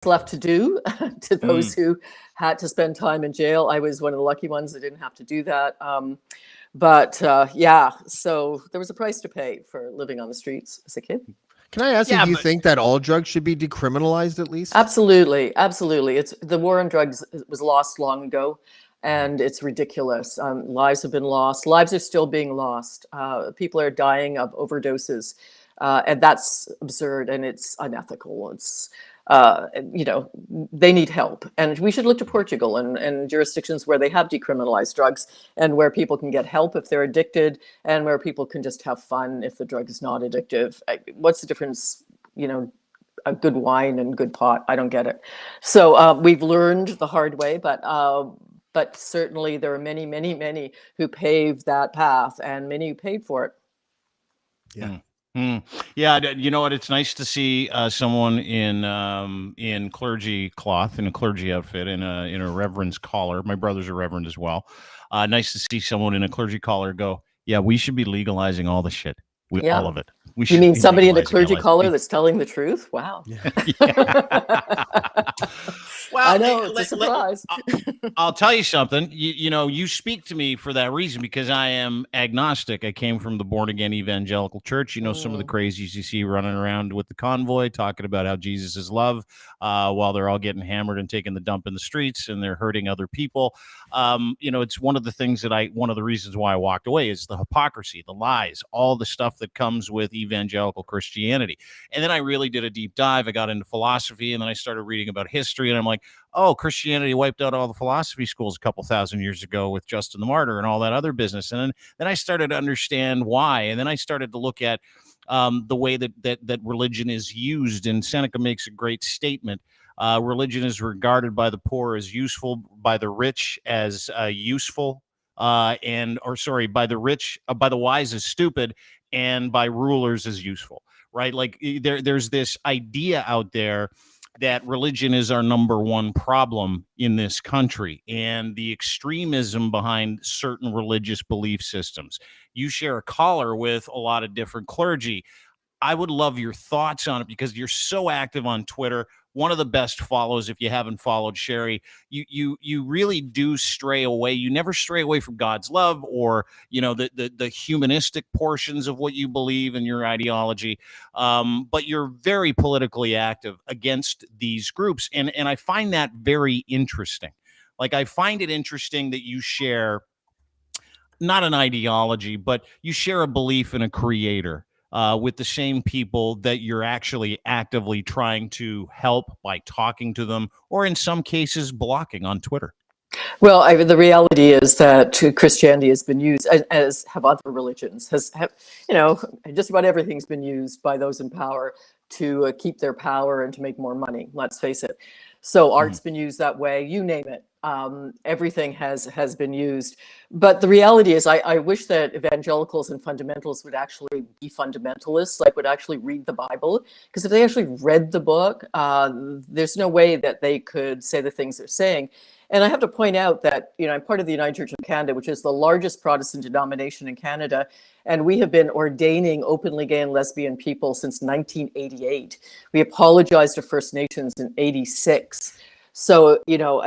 left to do to those Mm. who had to spend time in jail. I was one of the lucky ones that didn't have to do that. But yeah, so there was a price to pay for living on the streets as a kid. Can I ask you, Yeah, do you but- think that all drugs should be decriminalized at least? Absolutely, absolutely. It's the war on drugs was lost long ago, and it's ridiculous. Lives have been lost. Lives are still being lost. People are dying of overdoses, and that's absurd and it's unethical. It's you know, they need help, and we should look to Portugal and jurisdictions where they have decriminalized drugs and where people can get help if they're addicted, and where people can just have fun if the drug is not addictive. What's the difference? You know, a good wine and good pot. I don't get it. So we've learned the hard way, but certainly there are many, many, many who paved that path, and many who paid for it. Yeah. Yeah, you know what? It's nice to see someone in clergy cloth, in a clergy outfit, in a reverend's collar. My brother's a reverend as well. Nice to see someone in a clergy collar go, yeah, we should be legalizing all the shit. All of it. We You should mean be somebody in a legalizing clergy LSD. collar that's telling the truth? Wow. Well, I know, it's a surprise. I'll tell you something. You know, you speak to me for that reason, because I am agnostic. I came from the born-again evangelical church. You know, some of the crazies you see running around with the convoy talking about how Jesus is love, while they're all getting hammered and taking the dump in the streets, and they're hurting other people. You know, it's one of the things that one of the reasons why I walked away is the hypocrisy, the lies, all the stuff that comes with evangelical Christianity. And then I really did a deep dive. I got into philosophy, and then I started reading about history, and I'm like, oh, Christianity wiped out all the philosophy schools a couple thousand years ago with Justin the Martyr and all that other business. And then I started to understand why. And then I started to look at the way that religion is used. And Seneca makes a great statement. Religion is regarded by the poor as useful, by the rich as useful, by the wise as stupid, and by rulers as useful, right? Like there's this idea out there that religion is our number one problem in this country, and the extremism behind certain religious belief systems. You share a collar with a lot of different clergy. I would love your thoughts on it, because you're so active on Twitter. One of the best follows, if you haven't followed Cheri. You really do stray away. You never stray away from God's love, or you know, the humanistic portions of what you believe and your ideology. But you're very politically active against these groups, and I find that very interesting. Like, I find it interesting that you share not an ideology, but you share a belief in a creator. With the same people that you're actually actively trying to help by talking to them, or in some cases blocking on Twitter. Well, the reality is that Christianity has been used, as have other religions, you know, just about everything's been used by those in power to keep their power and to make more money. Let's face it. So art's been used that way. You name it. Everything has been used. But the reality is, I wish that evangelicals and fundamentalists would actually be fundamentalists, like would actually read the Bible. Because if they actually read the book, there's no way that they could say the things they're saying. And I have to point out that, you know, I'm part of the United Church of Canada, which is the largest Protestant denomination in Canada. And we have been ordaining openly gay and lesbian people since 1988. We apologized to First Nations in 86. So, you know,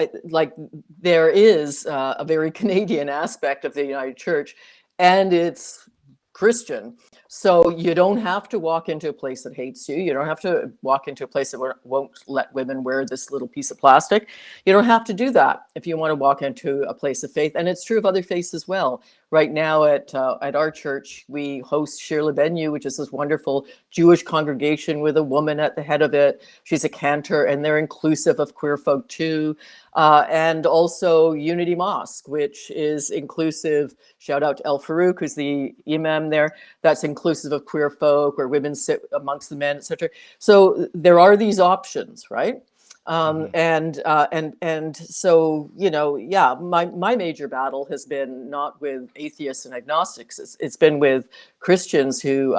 there is a very Canadian aspect of the United Church, and it's Christian. So you don't have to walk into a place that hates you. You don't have to walk into a place that won't let women wear this little piece of plastic. You don't have to do that if you want to walk into a place of faith. And it's true of other faiths as well. Right now at our church, we host Cheri Dinovo, which is this wonderful Jewish congregation with a woman at the head of it. She's a cantor, and they're inclusive of queer folk too. And also Unity Mosque, which is inclusive. Shout out to El Farouk, who's the imam there. That's inclusive of queer folk, where women sit amongst the men, etc. So there are these options, right? And so, you know, yeah, my major battle has been not with atheists and agnostics. It's been with Christians who,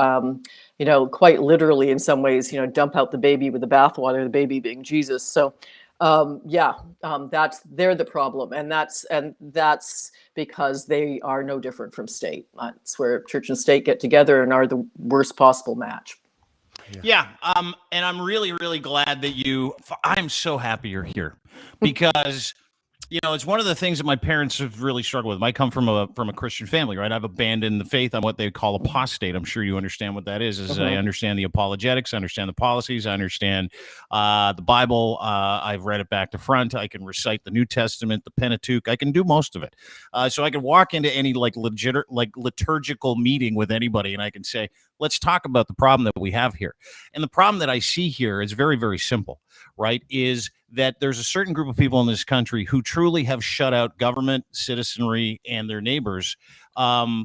you know, quite literally in some ways, you know, dump out the baby with the bathwater, the baby being Jesus. So, they're the problem. And that's because they are no different from state. That's where church and state get together and are the worst possible match. Yeah. And I'm really, really glad that I'm so happy you're here because, it's one of the things that my parents have really struggled with. I come from a Christian family, right? I've abandoned the faith. I'm what they call apostate. I'm sure you understand what that is. I understand the apologetics, I understand the policies, I understand the Bible. I've read it back to front. I can recite the New Testament, the Pentateuch. I can do most of it. So I can walk into any liturgical meeting with anybody and I can say, let's talk about the problem that we have here. And the problem that I see here is very, very simple, right? Is that there's a certain group of people in this country who truly have shut out government, citizenry, and their neighbors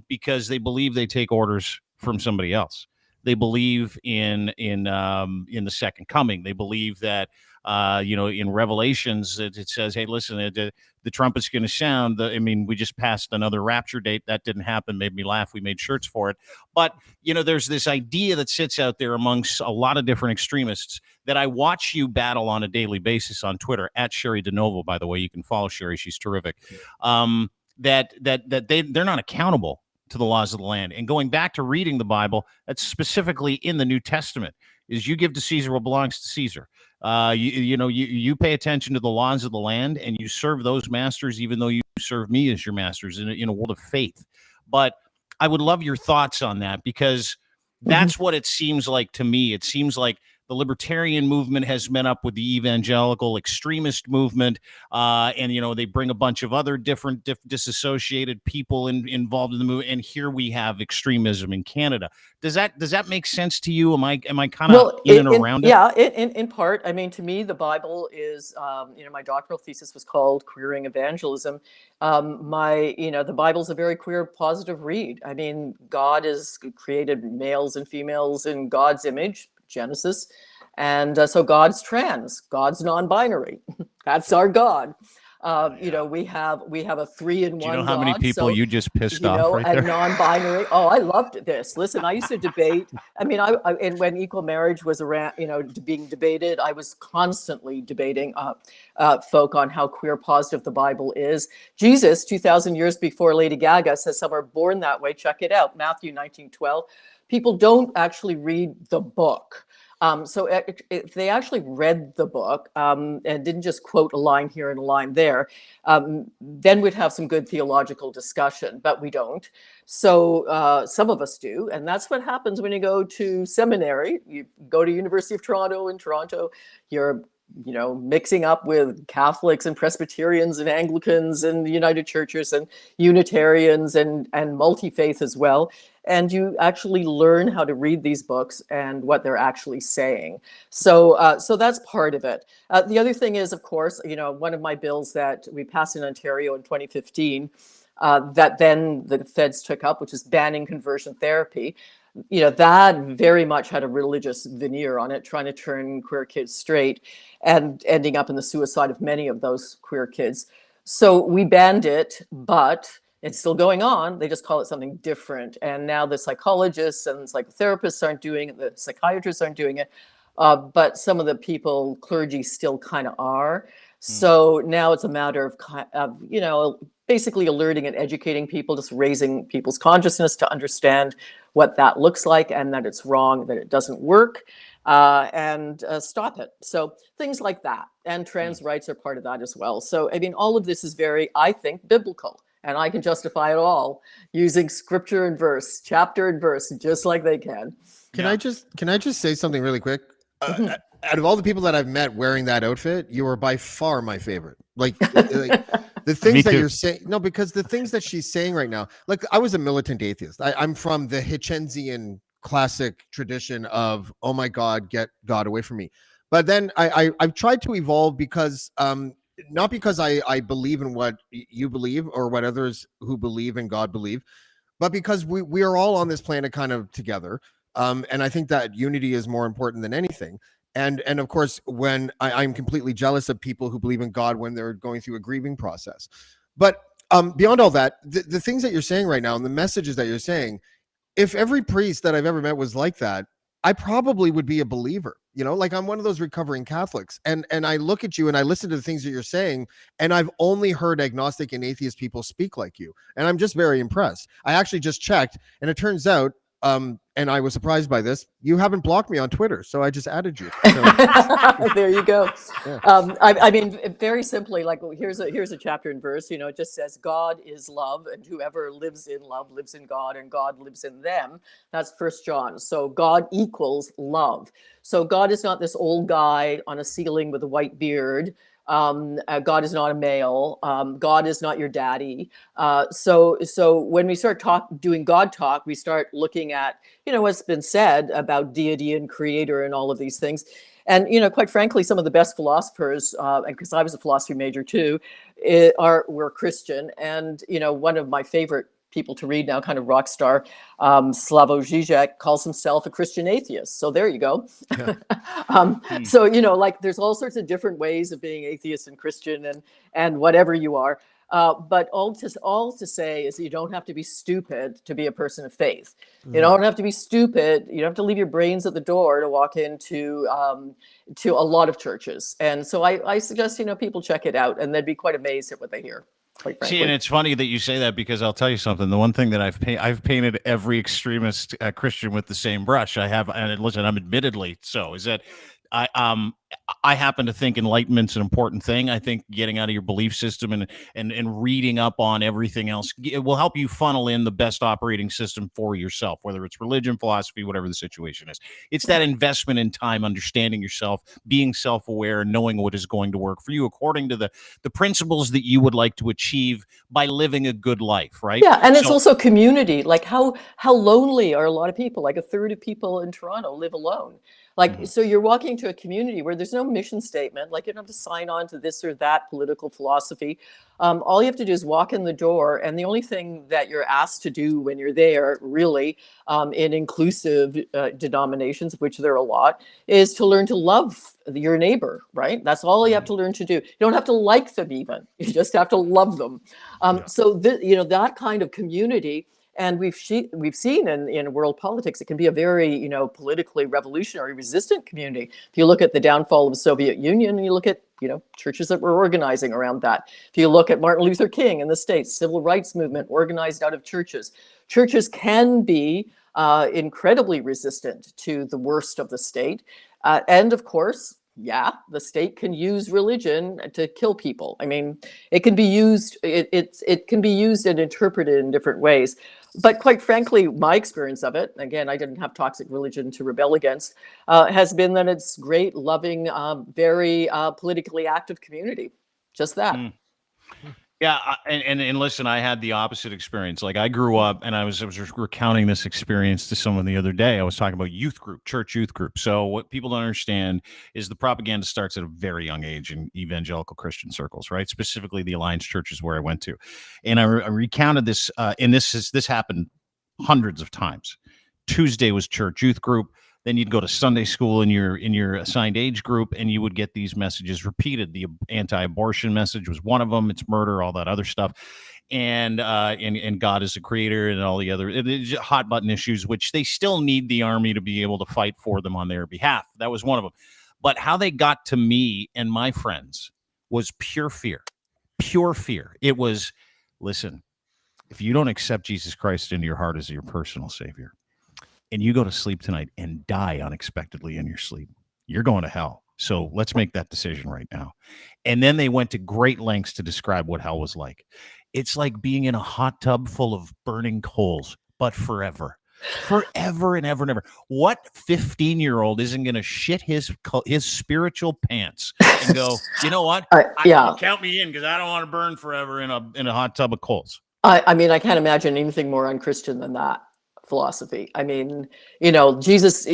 because they believe they take orders from somebody else. They believe in the second coming. They believe that in Revelations it says, "Hey, listen, the trumpet's going to sound." We just passed another rapture date. That didn't happen. Made me laugh. We made shirts for it. But there's this idea that sits out there amongst a lot of different extremists that I watch you battle on a daily basis on Twitter at Cheri Dinovo. By the way, you can follow Cheri; she's terrific. That they're not accountable to the laws of the land. And going back to reading the Bible, that's specifically in the New Testament, is you give to Caesar what belongs to Caesar. You pay attention to the laws of the land and you serve those masters, even though you serve me as your masters in a world of faith. But I would love your thoughts on that because that's what it seems like to me. It seems like the libertarian movement has met up with the evangelical extremist movement, and they bring a bunch of other different disassociated people involved in the movement. And here we have extremism in Canada. Does that make sense to you? Am I kind of around it? Yeah, in part. To me, the Bible is. My doctoral thesis was called "Queering Evangelism." The Bible's a very queer, positive read. God has created males and females in God's image. Genesis. And so God's trans, God's non-binary. That's our God. We have a 3-in-1 Do you know how God, many people you just pissed off right and there? Non-binary. Oh, I loved this. Listen, I used to debate. And when equal marriage was around, being debated, I was constantly debating folk on how queer positive the Bible is. Jesus, 2,000 years before Lady Gaga, says some are born that way. Check it out, Matthew 19:12. People don't actually read the book. So if they actually read the book and didn't just quote a line here and a line there, then we'd have some good theological discussion, but we don't. So some of us do. And that's what happens when you go to seminary. You go to University of Toronto in Toronto, you're mixing up with Catholics and Presbyterians and Anglicans and United Churches and Unitarians and multi-faith as well. And you actually learn how to read these books and what they're actually saying. So that's part of it. The other thing is, of course, one of my bills that we passed in Ontario in 2015 that then the feds took up, which is banning conversion therapy. That very much had a religious veneer on it, trying to turn queer kids straight and ending up in the suicide of many of those queer kids. So we banned it, but it's still going on. They just call it something different. And now the psychologists and psychotherapists aren't doing it, the psychiatrists aren't doing it, but some of the people, clergy, still kind of are. So now it's a matter of basically alerting and educating people, just raising people's consciousness to understand what that looks like and that it's wrong, that it doesn't work, and stop it. So things like that. And trans rights are part of that as well. So, all of this is very, I think, biblical. And I can justify it all using scripture and verse, chapter and verse, just like they can. Can I just say something really quick? Out of all the people that I've met wearing that outfit, you are by far my favorite. The things that you're saying, no, because the things that she's saying right now, I was a militant atheist. I'm from the Hitchensian classic tradition of, oh my God, get God away from me. But then I've tried to evolve because, not because I believe in what you believe or what others who believe in God believe, but because we are all on this planet kind of together. And I think that unity is more important than anything. And of course, when I'm completely jealous of people who believe in God when they're going through a grieving process. But beyond all that, the things that you're saying right now and the messages that you're saying, if every priest that I've ever met was like that, I probably would be a believer. I'm one of those recovering Catholics. And I look at you and I listen to the things that you're saying, and I've only heard agnostic and atheist people speak like you. And I'm just very impressed. I actually just checked, and it turns out, and and I was surprised by this. You haven't blocked me on Twitter, so I just added you. So, there you go. Yeah. I mean, very simply, like here's a chapter and verse. It just says God is love, and whoever lives in love lives in God, and God lives in them. That's 1 John. So God equals love. So God is not this old guy on a ceiling with a white beard. God is not a male. God is not your daddy. So when we start doing God talk, we start looking at, what's been said about deity and creator and all of these things. And, quite frankly, some of the best philosophers, and because I was a philosophy major too, were Christian. And, one of my favorite people to read now, kind of rock star, Slavoj Žižek, calls himself a Christian atheist. So there you go. Yeah. So, like there's all sorts of different ways of being atheist and Christian and whatever you are. But all to say is you don't have to be stupid to be a person of faith. You don't have to be stupid. You don't have to leave your brains at the door to walk into to a lot of churches. And so I suggest, people check it out, and they'd be quite amazed at what they hear. See, and it's funny that you say that, because I'll tell you something. The one thing that I've painted every extremist Christian with the same brush. I have, and listen, I'm admittedly so, is that I happen to think enlightenment's an important thing. I think getting out of your belief system and reading up on everything else, it will help you funnel in the best operating system for yourself, whether it's religion, philosophy, whatever the situation is. It's that investment in time, understanding yourself, being self-aware, and knowing what is going to work for you according to the principles that you would like to achieve by living a good life, right? Yeah, and it's also community. Like how lonely are a lot of people? Like a third of people in Toronto live alone. Like, so you're walking to a community where there's no mission statement. Like, you don't have to sign on to this or that political philosophy. All you have to do is walk in the door. And the only thing that you're asked to do when you're there, really, in inclusive denominations, of which there are a lot, is to learn to love your neighbor, right? That's all you have to learn to do. You don't have to like them even. You just have to love them. So, that kind of community. And we've seen in world politics, it can be a very, politically revolutionary, resistant community. If you look at the downfall of the Soviet Union, and you look at, churches that were organizing around that. If you look at Martin Luther King in the States, civil rights movement organized out of churches. Churches can be incredibly resistant to the worst of the state. And of course, the state can use religion to kill people. I mean, it can be used, it can be used and interpreted in different ways. But quite frankly, my experience of it, again, I didn't have toxic religion to rebel against, has been that it's great, loving, very politically active community. Just that. Yeah, and listen, I had the opposite experience. Like, I grew up, and I was recounting this experience to someone the other day. I was talking about youth group, church youth group. So what people don't understand is the propaganda starts at a very young age in evangelical Christian circles, right? Specifically, the Alliance churches where I went to, and I recounted this. And this happened hundreds of times. Tuesday was church youth group. Then you'd go to Sunday school in your assigned age group, and you would get these messages repeated. The anti-abortion message was one of them. It's murder, all that other stuff, and God is the creator, and all the other hot button issues, which they still need the army to be able to fight for them on their behalf. That was one of them. But how they got to me and my friends was pure fear. Pure fear. It was, listen, if you don't accept Jesus Christ into your heart as your personal savior, and you go to sleep tonight and die unexpectedly in your sleep, you're going to hell. So let's make that decision right now. And then they went to great lengths to describe what hell was like. It's like being in a hot tub full of burning coals, but forever. Forever and ever and ever. What 15-year-old isn't going to shit his spiritual pants and go, you know what? Count me in, because I don't want to burn forever in a hot tub of coals. I mean, I can't imagine anything more unchristian than that philosophy. I mean, Jesus,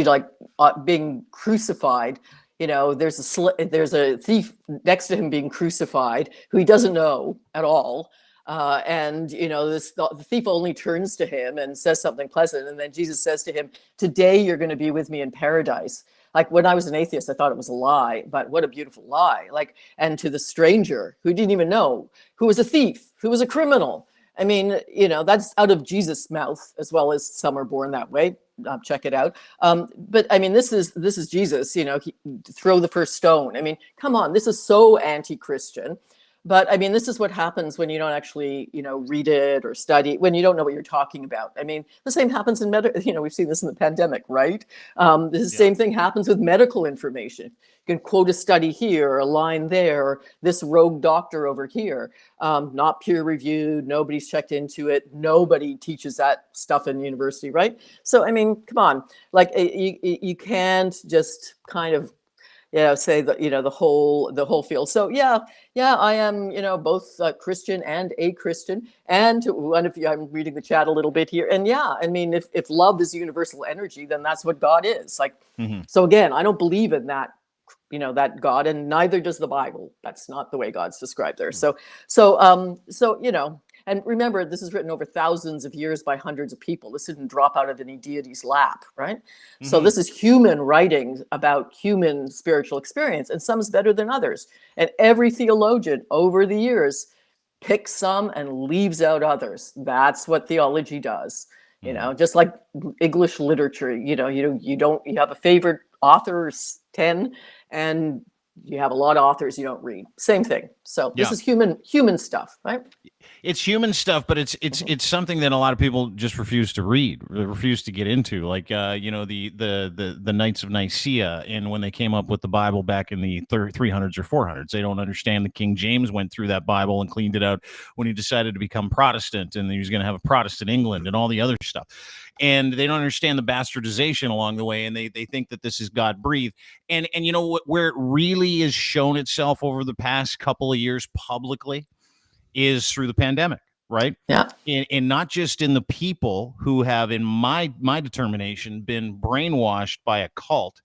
being crucified, there's a thief next to him being crucified who he doesn't know at all. And the thief only turns to him and says something pleasant. And then Jesus says to him, "Today you're going to be with me in paradise." Like, when I was an atheist, I thought it was a lie, but what a beautiful lie. Like, and to the stranger who didn't even know, who was a thief, who was a criminal. I mean, that's out of Jesus' mouth, as well as some are born that way. Check it out. But I mean, this is Jesus, throw the first stone. I mean, come on, this is so anti-Christian. But I mean, this is what happens when you don't actually, read it or study, when you don't know what you're talking about. I mean, the same happens in we've seen this in the pandemic, right? The same thing happens with medical information. You can quote a study here, or a line there, or this rogue doctor over here, not peer reviewed, nobody's checked into it, nobody teaches that stuff in university, right? So, I mean, come on, like you can't just kind of say that the whole field. So yeah, I am both Christian and a Christian, and one of you, I'm reading the chat a little bit here, and yeah, I mean, if love is universal energy, then that's what God is like. So again, I don't believe in that that God, and neither does the Bible. That's not the way God's described there. So and remember, this is written over thousands of years by hundreds of people. This didn't drop out of any deity's lap, right? So this is human writing about human spiritual experience, and some is better than others. And every theologian over the years picks some and leaves out others. That's what theology does. Just like English literature, you have a favorite author, 10, and you have a lot of authors you don't read. Same thing. So this is human stuff, right? It's human stuff, but it's something that a lot of people just refuse to read, refuse to get into. Like the Knights of Nicaea, and when they came up with the Bible back in the 300s or 400s, they don't understand that King James went through that Bible and cleaned it out when he decided to become Protestant, and he was going to have a Protestant England and all the other stuff. And they don't understand the bastardization along the way, and they think that this is God breathed. And you know what, where it really has shown itself over the past couple of years publicly is through the pandemic, right? Yeah. And not just in the people who have, in my determination, been brainwashed by a cult.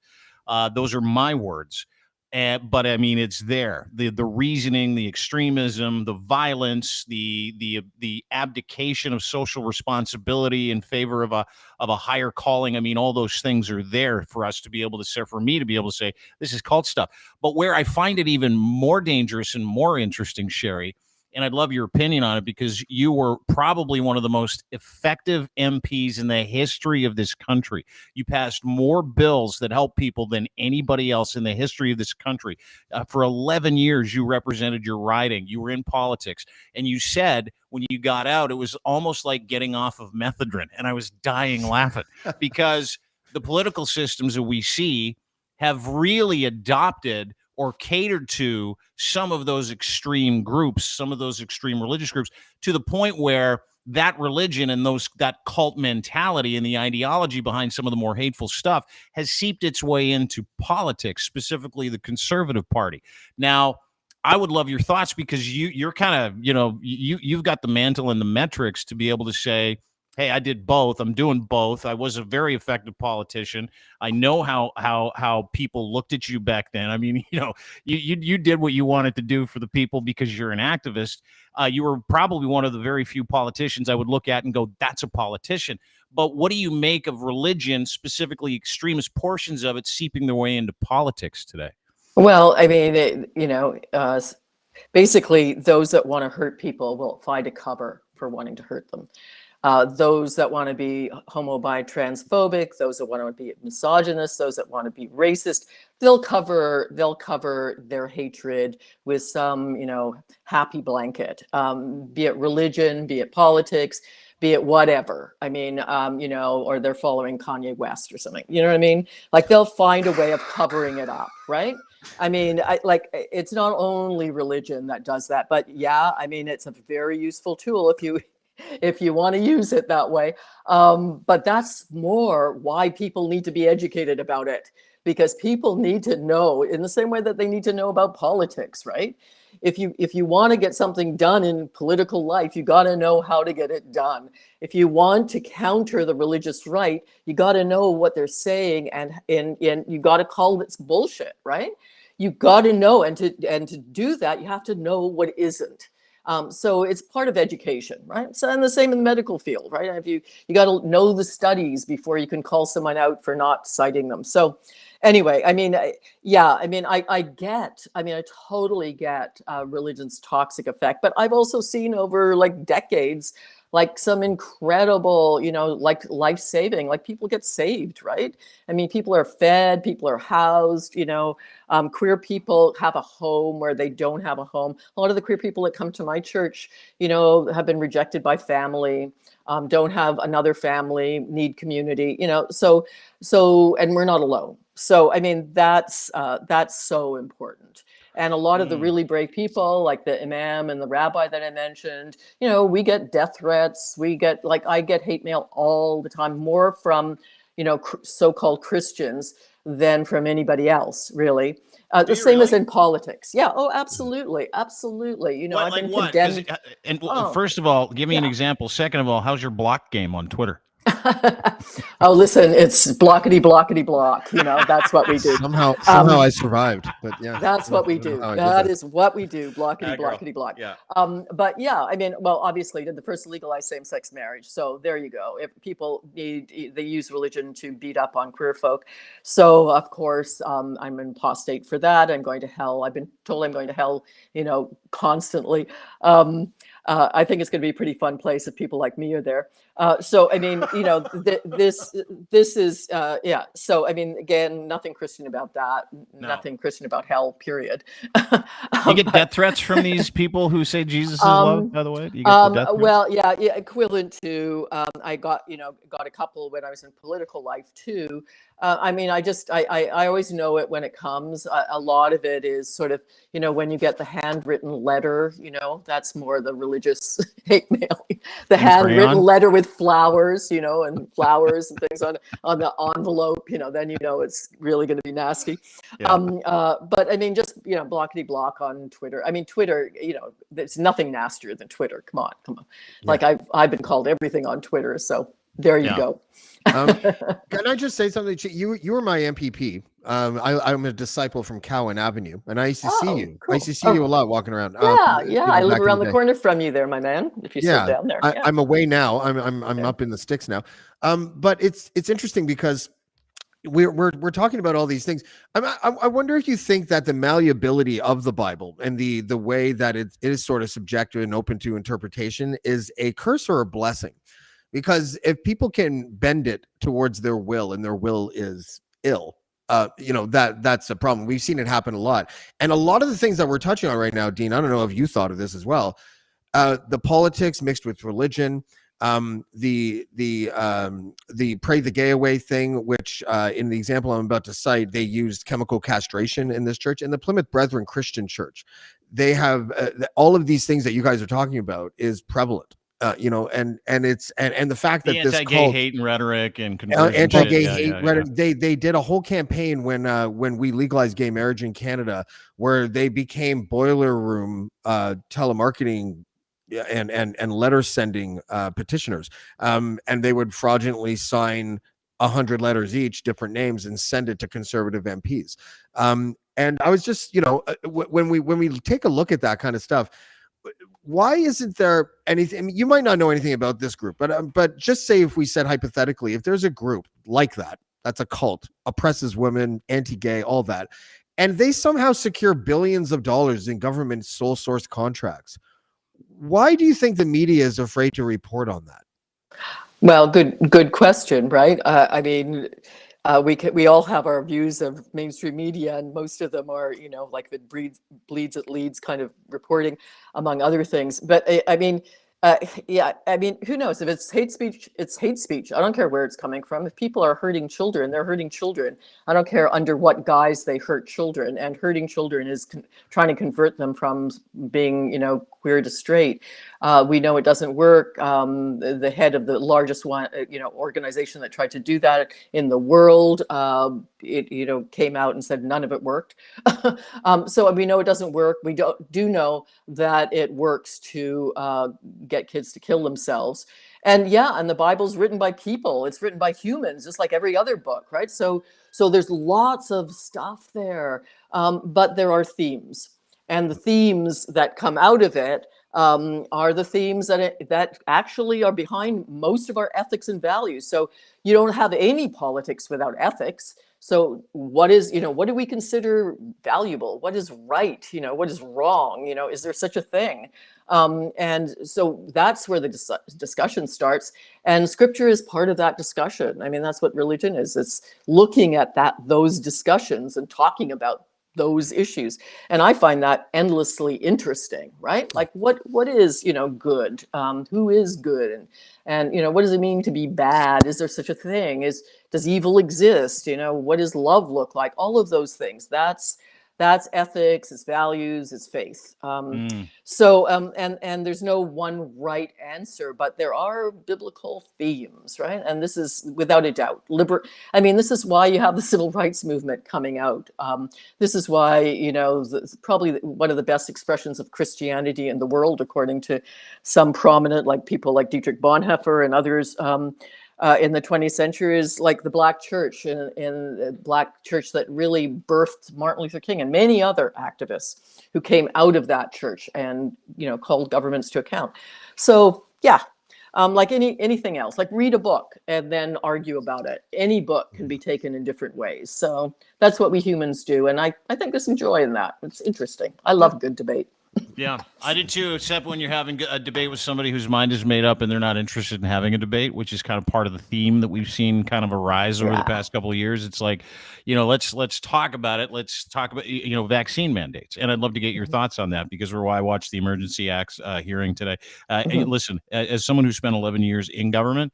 Those are my words. But I mean, it's there. The reasoning, the extremism, the violence, the abdication of social responsibility in favor of a higher calling. I mean, all those things are there for us to be able to say, for me to be able to say, this is cult stuff. But where I find it even more dangerous and more interesting, Cheri, and I'd love your opinion on it, because you were probably one of the most effective MPs in the history of this country. You passed more bills that help people than anybody else in the history of this country. For 11 years, you represented your riding. You were in politics. And you said when you got out, it was almost like getting off of methadone. And I was dying laughing because the political systems that we see have really adopted or catered to some of those extreme groups, some of those extreme religious groups, to the point where that religion and that cult mentality and the ideology behind some of the more hateful stuff has seeped its way into politics, specifically the Conservative Party. Now, I would love your thoughts, because you're kind of, you've got the mantle and the metrics to be able to say, hey, I did both. I'm doing both. I was a very effective politician. I know how people looked at you back then. I mean, you did what you wanted to do for the people because you're an activist. You were probably one of the very few politicians I would look at and go, that's a politician. But what do you make of religion, specifically extremist portions of it, seeping their way into politics today? Well, I mean, basically, those that want to hurt people will find a cover for wanting to hurt them. Those that want to be homo, bi, transphobic, those that want to be misogynist, those that want to be racist, they'll cover their hatred with some, happy blanket, be it religion, be it politics, be it whatever. I mean, or they're following Kanye West or something. You know what I mean? Like, they'll find a way of covering it up, right? I mean, it's not only religion that does that, but yeah, I mean, it's a very useful tool if you want to use it that way. But that's more why people need to be educated about it, because people need to know in the same way that they need to know about politics, right? If you want to get something done in political life, you got to know how to get it done. If you want to counter the religious right, you got to know what they're saying, and you got to call it bullshit, right? You got to know, and to do that, you have to know what isn't. So it's part of education, right? So, and the same in the medical field, right? If you got to know the studies before you can call someone out for not citing them. So anyway, I mean, yeah, I mean, I totally get religion's toxic effect, but I've also seen over like decades like some incredible, like life-saving, like people get saved, right? I mean, people are fed, people are housed, queer people have a home where they don't have a home. A lot of the queer people that come to my church, have been rejected by family, don't have another family, need community, so, and we're not alone. So, I mean, that's so important. And a lot of the really brave people, like the imam and the rabbi that I mentioned, we get death threats. I get hate mail all the time, more from, so-called Christians than from anybody else, really. The same as in politics. Yeah. Oh, absolutely. Absolutely. What, I've been what? condemned. First of all, give me an example. Second of all, how's your block game on Twitter? Oh, listen, it's blockety, blockety, block. That's what we do. Somehow I survived, but yeah. That's what we do. That is what we do. Blockety, blockety, block. Yeah. But yeah, I mean, well, obviously, did the first legalize same-sex marriage. So there you go. If people they use religion to beat up on queer folk. So of course, I'm an apostate for that. I'm going to hell. I've been told I'm going to hell, constantly. I think it's going to be a pretty fun place if people like me are there. So, I mean, this is, yeah. So, I mean, again, nothing Christian about that. No. Nothing Christian about hell, period. You get death threats from these people who say Jesus is love, by the way? You get the death threats? Well, yeah, equivalent to, I got a couple when I was in political life too. I mean, I always know it when it comes. A lot of it is sort of, when you get the handwritten letter, that's more the religious hate mail. The handwritten letter with flowers, and flowers and things on the envelope, then it's really going to be nasty. Yeah. But I mean, just blockety block on Twitter. I mean, Twitter, there's nothing nastier than Twitter. Come on. Yeah. Like I've been called everything on Twitter, so there you go. Can I just say something? You were my MPP. I'm a disciple from Cowan Avenue, and I used to see you. Cool. I used to see you a lot walking around. Yeah, I live around the corner from you there, my man. If you sit down there, I'm away now. I'm up in the sticks now. But it's interesting because we're talking about all these things. I wonder if you think that the malleability of the Bible and the way that it is sort of subjective and open to interpretation is a curse or a blessing. Because if people can bend it towards their will and their will is ill, that's a problem. We've seen it happen a lot. And a lot of the things that we're touching on right now, Dean, I don't know if you thought of this as well. The politics mixed with religion, the pray the gay away thing, which in the example I'm about to cite, they used chemical castration in this church. And the Plymouth Brethren Christian Church, they have all of these things that you guys are talking about is prevalent. And the fact that this anti-gay hate and rhetoric and anti-gay hate rhetoric, they did a whole campaign when we legalized gay marriage in Canada, where they became boiler room telemarketing and letter sending petitioners, and they would fraudulently sign 100 letters each, different names, and send it to conservative MPs. And I was just, when we take a look at that kind of stuff, why isn't there anything? I mean, you might not know anything about this group, but just say, if we said hypothetically, if there's a group like that's a cult, oppresses women, anti-gay, all that, and they somehow secure billions of dollars in government sole source contracts, why do you think the media is afraid to report on that? Well, good question, right? I mean, we all have our views of mainstream media, and most of them are, like if it bleeds, it leads kind of reporting, among other things. But I mean, I mean, who knows? If it's hate speech, it's hate speech. I don't care where it's coming from. If people are hurting children, they're hurting children. I don't care under what guise they hurt children. And hurting children is trying to convert them from being, queer to straight. We know it doesn't work. The head of the largest organization that tried to do that in the world, it came out and said none of it worked. So we know it doesn't work. We do know that it works to get kids to kill themselves. And the Bible's written by people. It's written by humans, just like every other book, right? So there's lots of stuff there, but there are themes. And the themes that come out of it are the themes that actually are behind most of our ethics and values. So you don't have any politics without ethics. So what is, what do we consider valuable? What is right? What is wrong? Is there such a thing? And so that's where the discussion starts. And scripture is part of that discussion. I mean, that's what religion is. It's looking at those discussions and talking about those issues. And I find that endlessly interesting, right? Like what is, good? Who is good? And what does it mean to be bad? Is there such a thing? Does evil exist? What does love look like? All of those things. That's ethics, it's values, it's faith. So, and there's no one right answer, but there are biblical themes, right? And this is without a doubt, this is why you have the civil rights movement coming out. This is why, probably one of the best expressions of Christianity in the world, according to some prominent, people like Dietrich Bonhoeffer and others, in the 20th century is like the Black church, in the Black church that really birthed Martin Luther King and many other activists who came out of that church and, called governments to account. So, yeah, like anything else, like read a book and then argue about it. Any book can be taken in different ways. So that's what we humans do. And I think there's some joy in that. It's interesting. I love good debate. Yeah, I did too, except when you're having a debate with somebody whose mind is made up and they're not interested in having a debate, which is kind of part of the theme that we've seen kind of arise over the past couple of years. It's like, let's talk about it. Let's talk about, vaccine mandates. And I'd love to get your thoughts on that, because I watched the Emergency Acts hearing today. And listen, as someone who spent 11 years in government,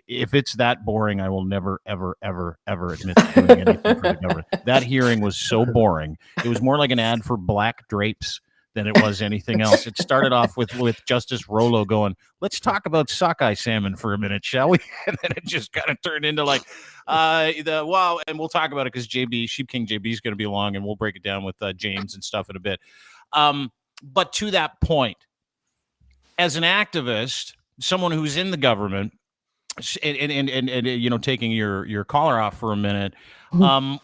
if it's that boring, I will never, ever, ever, ever admit to doing anything for the government. That hearing was so boring. It was more like an ad for black drapes than it was anything else. It started off with Justice Rollo going, let's talk about sockeye salmon for a minute, shall we? And then it just kind of turned into like, and we'll talk about it because Sheep King JB is going to be along, and we'll break it down with James and stuff in a bit. But to that point, as an activist, someone who's in the government, and taking your collar off for a minute,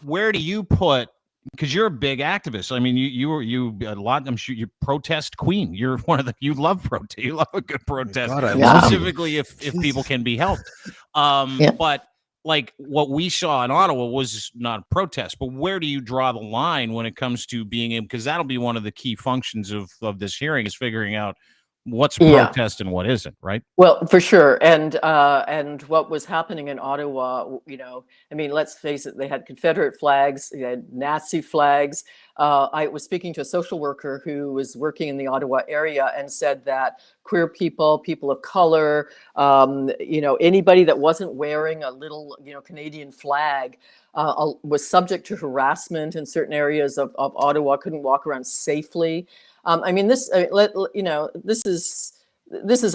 where do you put? Because you're a big activist. I mean, you a lot. I'm sure you're protest queen. You're one of you love protest. You love a good protest, specifically if people can be helped. But like what we saw in Ottawa was not a protest. But where do you draw the line when it comes to being able? Because that'll be one of the key functions of this hearing, is figuring out what's protest and what isn't, right? Well, for sure. And what was happening in Ottawa, let's face it, they had Confederate flags, they had Nazi flags. I was speaking to a social worker who was working in the Ottawa area and said that queer people of color, anybody that wasn't wearing a little, Canadian flag was subject to harassment in certain areas of Ottawa, couldn't walk around safely. This is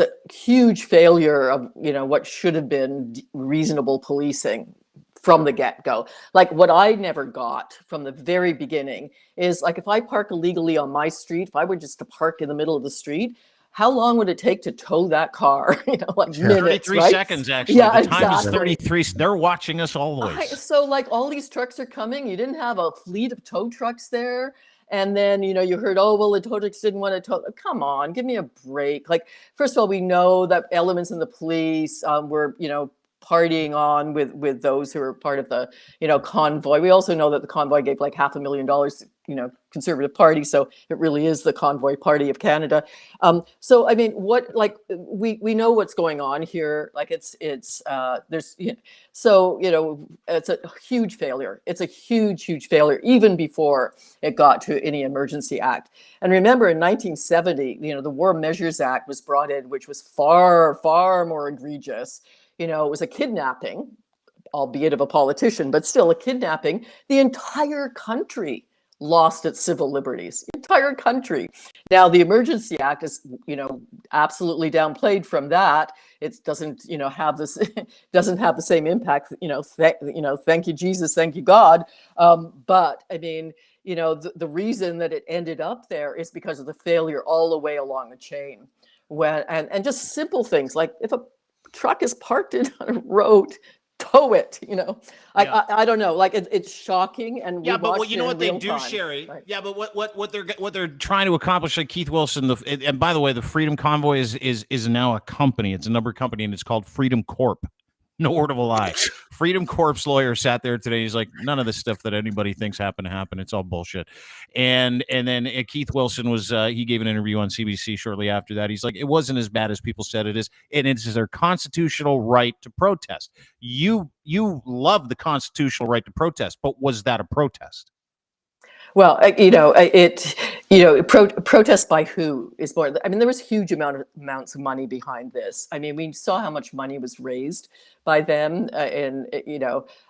a huge failure of, what should have been reasonable policing from the get-go. Like what I never got from the very beginning is like, if I park illegally on my street, if I were just to park in the middle of the street, how long would it take to tow that car? Minutes, 33 seconds, actually. Yeah, the time is 33. They're watching us always. So like all these trucks are coming. You didn't have a fleet of tow trucks there. And then, you heard, the tow trucks didn't want to tow. Come on, give me a break. Like, first of all, we know that elements in the police were, partying on with those who were part of the, convoy. We also know that the convoy gave like $500,000 to, Conservative Party. So it really is the convoy party of Canada. We know what's going on here. Like it's it's a huge failure. It's a huge failure, even before it got to any Emergency Act. And remember, in 1970, the War Measures Act was brought in, which was far more egregious. It was a kidnapping, albeit of a politician, but still a kidnapping. The entire country lost its civil liberties. Entire country. Now the Emergency Act is, absolutely downplayed from that. It doesn't, have this, doesn't have the same impact. Thank you Jesus, thank you God. But the reason that it ended up there is because of the failure all the way along the chain. And just simple things like if a truck is parked in on a road, tow it. I don't know, like it's shocking. And but what they do, Cheri, right? But what they're trying to accomplish, like Keith Wilson, and by the way, the Freedom Convoy is now a company. It's a number company, and it's called Freedom Corp. No word of a lie. Freedom Corp's lawyer sat there today. He's like, none of this stuff that anybody thinks happened to happen. It's all bullshit. And then Keith Wilson was he gave an interview on CBC shortly after that. He's like, it wasn't as bad as people said it is, and it's their constitutional right to protest. You love the constitutional right to protest, but was that a protest? Well, protest by who is more. I mean, there was huge amounts of money behind this. I mean, we saw how much money was raised by them in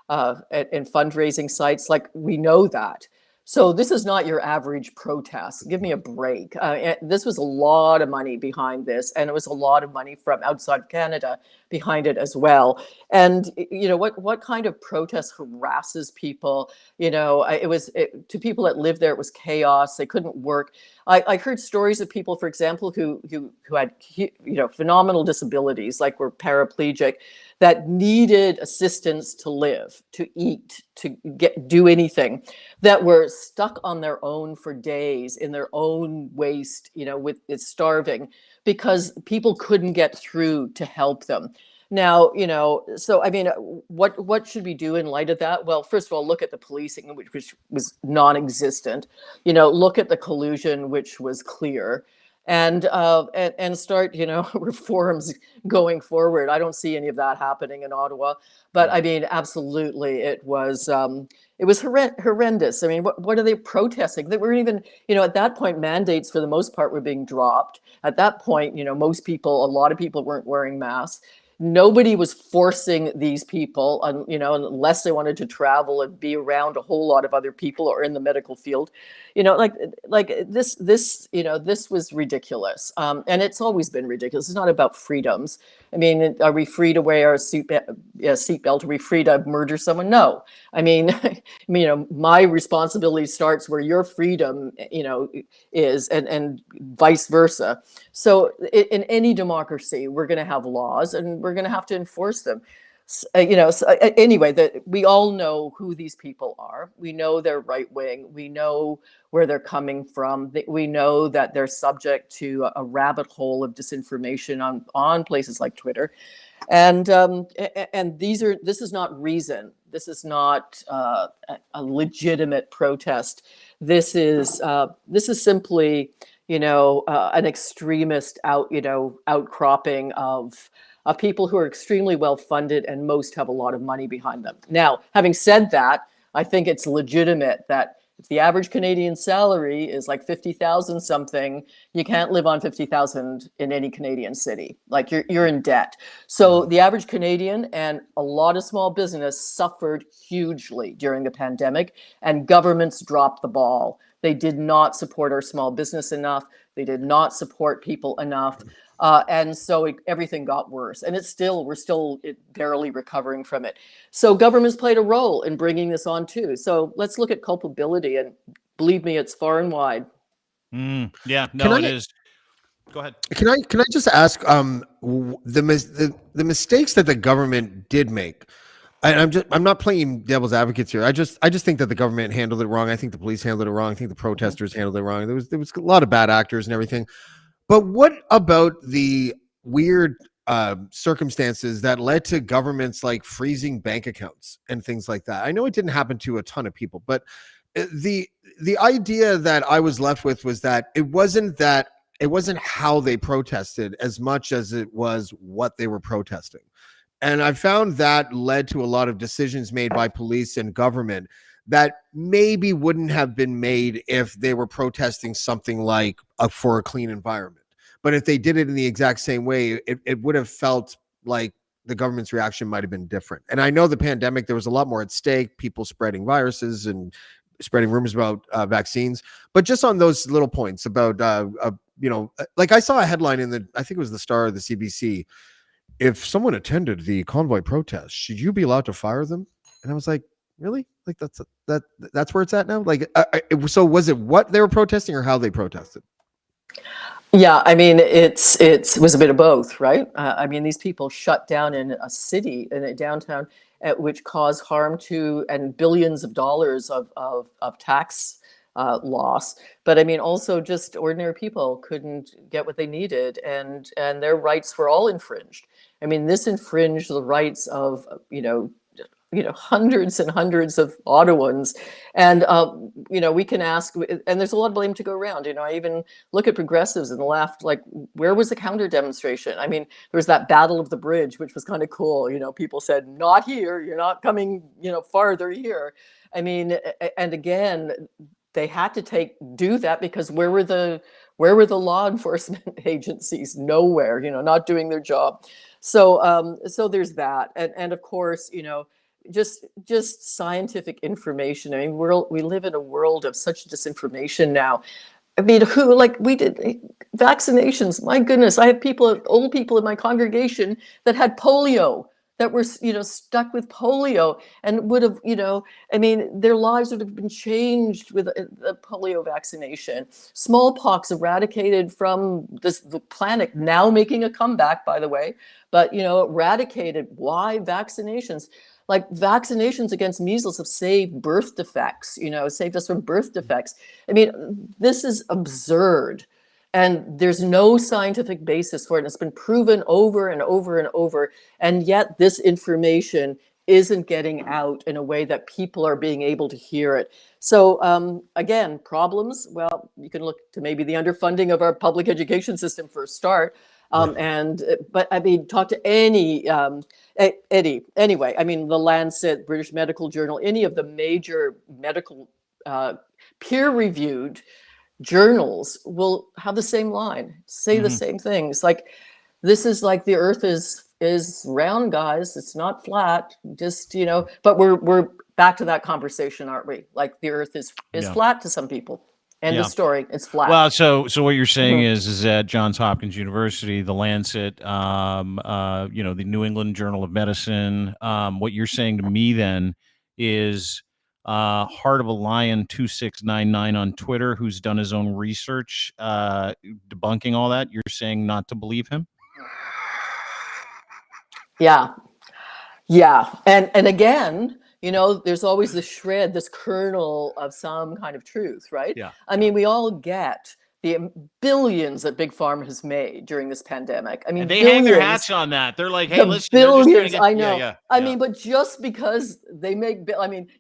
fundraising sites. Like, we know that. So this is not your average protest. Give me a break. This was a lot of money behind this, and it was a lot of money from outside of Canada behind it as well. And what kind of protest harasses people? To people that lived there, it was chaos. They couldn't work. I heard stories of people, for example, who had phenomenal disabilities, like were paraplegic, that needed assistance to live, to eat, to do anything, that were stuck on their own for days in their own waste, with starving, because people couldn't get through to help them. Now, so I mean, what should we do in light of that? Well, first of all, look at the policing, which was non-existent. Look at the collusion, which was clear, and start reforms going forward. I don't see any of that happening in Ottawa, but I mean, absolutely, it was horrendous. I mean, what are they protesting? They weren't even, at that point, mandates for the most part were being dropped. At that point, a lot of people weren't wearing masks. Nobody was forcing these people, unless they wanted to travel and be around a whole lot of other people or in the medical field. This was ridiculous. And it's always been ridiculous. It's not about freedoms. I mean, are we free to wear a seatbelt? Are we free to murder someone? No. I mean, my responsibility starts where your freedom, is, and vice versa. So in any democracy, we're going to have laws, and we're going to have to enforce them. Anyway, we all know who these people are. We know they're right wing. We know where they're coming from. We know that they're subject to a rabbit hole of disinformation on places like Twitter, and this is not reason. This is not a legitimate protest. This is simply an extremist outcropping of people who are extremely well funded, and most have a lot of money behind them. Now, having said that, I think it's legitimate that if the average Canadian salary is like 50,000 something, you can't live on 50,000 in any Canadian city. Like, you're in debt. So the average Canadian and a lot of small business suffered hugely during the pandemic, and governments dropped the ball. They did not support our small business enough. They did not support people enough. And so everything got worse, and we're still barely recovering from it. So governments played a role in bringing this on too. So let's look at culpability, and believe me, it's far and wide. Yeah, no, it is. Go ahead. Can I just ask the mistakes that the government did make? I'm not playing devil's advocates here. I just think that the government handled it wrong. I think the police handled it wrong. I think the protesters handled it wrong. There was a lot of bad actors and everything. But what about the weird circumstances that led to governments like freezing bank accounts and things like that? I know it didn't happen to a ton of people, but the idea that I was left with was that it wasn't how they protested as much as it was what they were protesting. And I found that led to a lot of decisions made by police and government that maybe wouldn't have been made if they were protesting something like for a clean environment. But if they did it in the exact same way, it would have felt like the government's reaction might have been different. And I know the pandemic, there was a lot more at stake, people spreading viruses and spreading rumors about vaccines. But just on those little points about, like I saw a headline I think it was the Star of the CBC. If someone attended the convoy protest, should you be allowed to fire them? And I was like, really? Like that's where it's at now? Like, so was it what they were protesting or how they protested? Yeah, I mean, it was a bit of both, right? I mean, these people shut down in a city, in a downtown, which caused harm to, and billions of dollars of tax loss. But I mean, also just ordinary people couldn't get what they needed, and their rights were all infringed. I mean, this infringed the rights of, hundreds and hundreds of Ottawans. And, we can ask, and there's a lot of blame to go around. I even look at progressives in the left, like, where was the counter demonstration? I mean, there was that Battle of the Bridge, which was kind of cool. People said, not here, you're not coming, farther here. I mean, and again, they had to do that because where were the law enforcement agencies? Nowhere, not doing their job. So there's that. And of course, just scientific information. I mean, we live in a world of such disinformation now. I mean, we did vaccinations. My goodness, I have old people in my congregation that had polio, that were, stuck with polio, and would have, I mean, their lives would have been changed with the polio vaccination. Smallpox eradicated from the planet, now making a comeback, by the way, but, eradicated. Why vaccinations? Like, vaccinations against measles have saved birth defects, saved us from birth defects. I mean, this is absurd. And there's no scientific basis for it. It's been proven over and over and over. And yet this information isn't getting out in a way that people are being able to hear it. So again, problems. Well, you can look to maybe the underfunding of our public education system for a start. But I mean, talk to any Eddie. Anyway, I mean, the Lancet, British Medical Journal, any of the major medical peer-reviewed journals will have the same line, say the same things. Like, this is like the earth is round, guys. It's not flat. Just, but we're back to that conversation, aren't we? Like, the earth is flat to some people. End of story. It's flat. Well, so what you're saying is that Johns Hopkins University, the Lancet, the New England Journal of Medicine. What you're saying to me then is Heart of a Lion 2699 on Twitter, who's done his own research, debunking all that. You're saying not to believe him? Yeah. And again, there's always the shred, this kernel of some kind of truth, right? Yeah. I mean, we all get the billions that Big Pharma has made during this pandemic. I mean, and they hang their hats on that. They're like, hey, listen, billions. I know. I mean, but just because they make,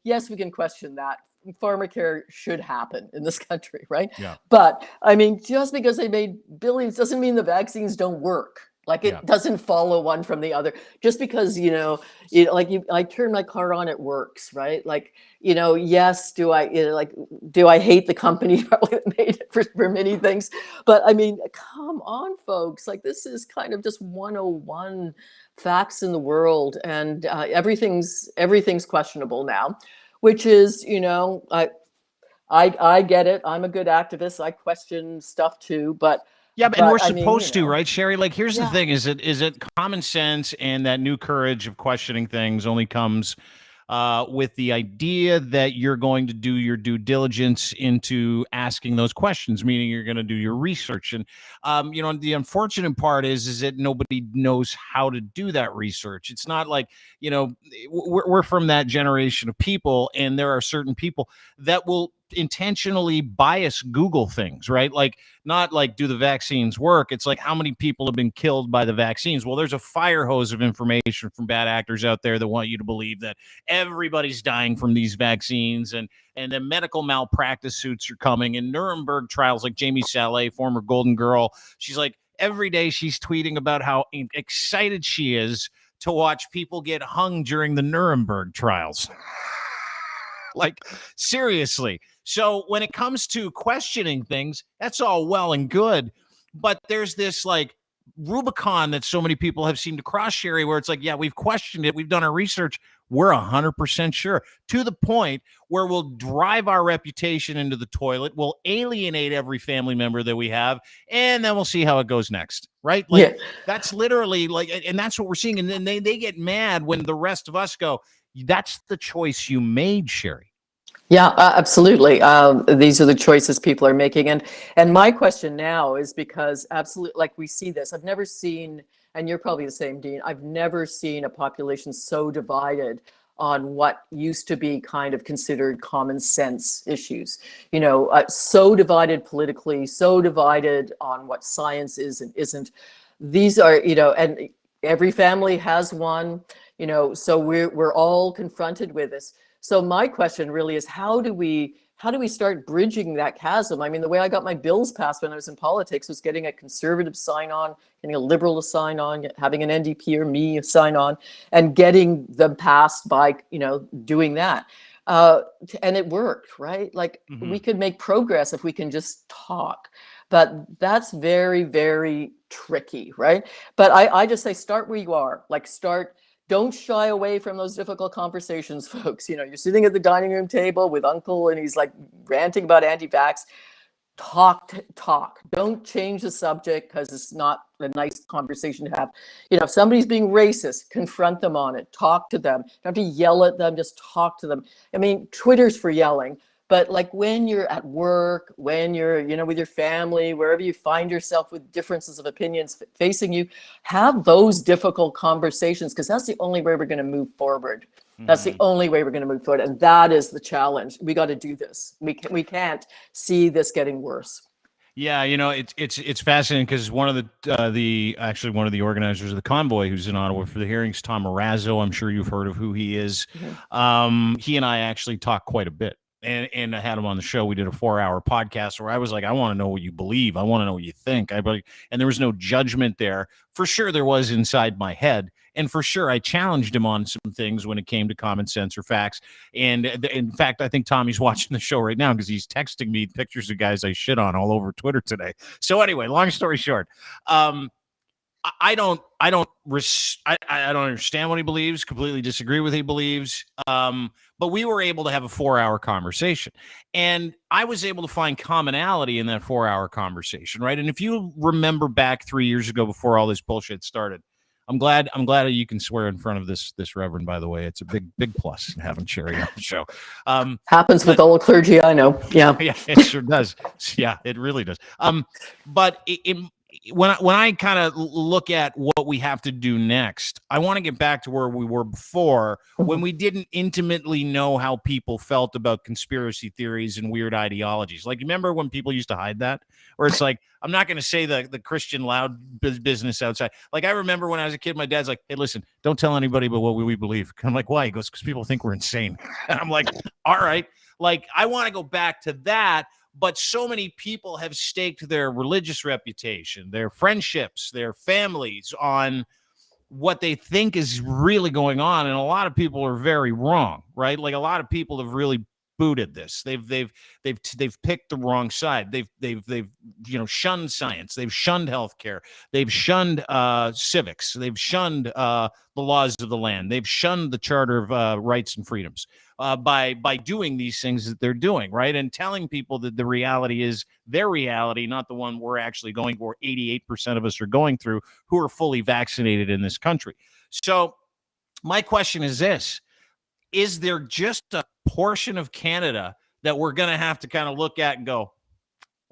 yes, we can question that. Pharmacare should happen in this country, right? Yeah. But I mean, just because they made billions doesn't mean the vaccines don't work. Like, it doesn't follow one from the other. Just because, I turn my car on, it works, right? Like, yes, do I hate the company that made it for many things? But I mean, come on, folks. Like, this is kind of just 101 facts in the world, and everything's questionable now, which is, I get it. I'm a good activist. I question stuff too, but and we're supposed to, right, Cheri? Like, here's the thing: is it common sense and that new courage of questioning things only comes with the idea that you're going to do your due diligence into asking those questions, meaning you're going to do your research. And the unfortunate part is that nobody knows how to do that research. It's not like, we're from that generation of people, and there are certain people that will intentionally bias Google things, right? Like, not like, do the vaccines work? It's like, how many people have been killed by the vaccines? Well, there's a fire hose of information from bad actors out there that want you to believe that everybody's dying from these vaccines, and the medical malpractice suits are coming, and Nuremberg trials, like Jamie Saleh, former Golden Girl. She's like, every day she's tweeting about how excited she is to watch people get hung during the Nuremberg trials. Like, seriously. So when it comes to questioning things, that's all well and good, but there's this like Rubicon that so many people have seemed to cross, Cheri, where it's like, yeah, we've questioned it, we've done our research, we're 100% sure, to the point where we'll drive our reputation into the toilet, we'll alienate every family member that we have, and then we'll see how it goes next, right? Like, that's literally like, and that's what we're seeing. And then they get mad when the rest of us go, that's the choice you made, Cheri. Yeah, absolutely. These are the choices people are making. And my question now is, because absolutely, like, we see this, I've never seen, and you're probably the same, Dean, I've never seen a population so divided on what used to be kind of considered common sense issues, so divided politically, so divided on what science is and isn't. These are, and every family has one, you know, so we're all confronted with this. So my question really is, how do we start bridging that chasm? I mean, the way I got my bills passed when I was in politics was getting a conservative sign on, getting a liberal to sign on, having an NDP or me sign on, and getting them passed by, you know, doing that. And it worked, right? Like we could make progress if we can just talk, but that's very, very tricky, right? But I just say, start where you are, like don't shy away from those difficult conversations, folks. You know, you're sitting at the dining room table with uncle and he's like ranting about anti-vax. Talk. Don't change the subject because it's not a nice conversation to have. You know, if somebody's being racist, confront them on it. Talk to them. Don't have to yell at them, just talk to them. I mean, Twitter's for yelling, but like when you're at work, when you're, you know, with your family, wherever you find yourself with differences of opinions facing you, have those difficult conversations, because that's the only way we're going to move forward. That's the only way we're going to move forward. And that is the challenge. We got to do this. We can't see this getting worse. Yeah, you know, it's fascinating because one of the organizers of the convoy who's in Ottawa for the hearings, Tom Marazzo, I'm sure you've heard of who he is. He and I actually talked quite a bit. And I had him on the show. We did a 4-hour podcast where I was like, I want to know what you believe. I want to know what you think. And there was no judgment there. For sure, there was inside my head. And for sure, I challenged him on some things when it came to common sense or facts. And in fact, I think Tommy's watching the show right now because he's texting me pictures of guys I shit on all over Twitter today. So anyway, long story short, I don't understand what he believes, completely disagree with what he believes. But we were able to have a 4-hour conversation, and I was able to find commonality in that 4-hour conversation. Right. And if you remember back 3 years ago, before all this bullshit started, I'm glad you can swear in front of this Reverend, by the way. It's a big plus having Cheri on the show. Happens with all the clergy I know. Yeah. Yeah, it sure does. Yeah, it really does. But when I kind of look at what we have to do next, I want to get back to where we were before, when we didn't intimately know how people felt about conspiracy theories and weird ideologies. Like, remember when people used to hide that? Or it's like, I'm not going to say the Christian loud business outside. Like, I remember when I was a kid, my dad's like, hey, listen, don't tell anybody about what we believe. I'm like, why? He goes, because people think we're insane. And I'm like, all right. Like, I want to go back to that. But so many people have staked their religious reputation, their friendships, their families on what they think is really going on. And a lot of people are very wrong, right? Like, a lot of people have really booted this. They've picked the wrong side. They've shunned science. They've shunned healthcare. They've shunned civics. They've shunned the laws of the land. They've shunned the Charter of Rights and Freedoms by doing these things that they're doing, right? And telling people that the reality is their reality, not the one we're actually going for. 88% of us are going through, who are fully vaccinated in this country. So my question is this: is there just a portion of Canada that we're going to have to kind of look at and go,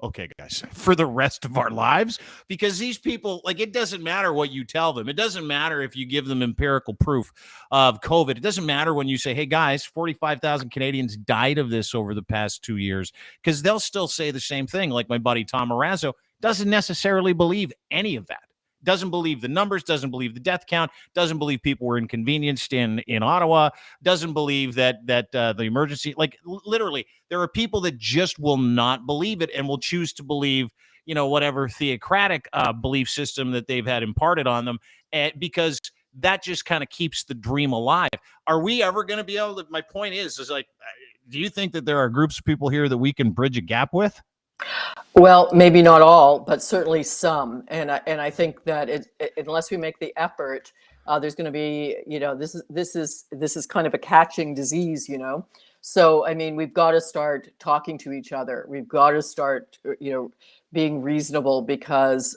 okay, guys, for the rest of our lives? Because these people, like, it doesn't matter what you tell them. It doesn't matter if you give them empirical proof of COVID. It doesn't matter when you say, hey, guys, 45,000 Canadians died of this over the past 2 years, because they'll still say the same thing. Like my buddy Tom Marazzo doesn't necessarily believe any of that. Doesn't believe the numbers, doesn't believe the death count, doesn't believe people were inconvenienced in Ottawa, doesn't believe that the emergency, like, literally, there are people that just will not believe it and will choose to believe, whatever theocratic belief system that they've had imparted on them, because that just kind of keeps the dream alive. Are we ever going to be able to, my point is like, do you think that there are groups of people here that we can bridge a gap with? Well, maybe not all, but certainly some. And I think that unless we make the effort, there's going to be, this is kind of a catching disease, So, I mean, we've got to start talking to each other. We've got to start, being reasonable because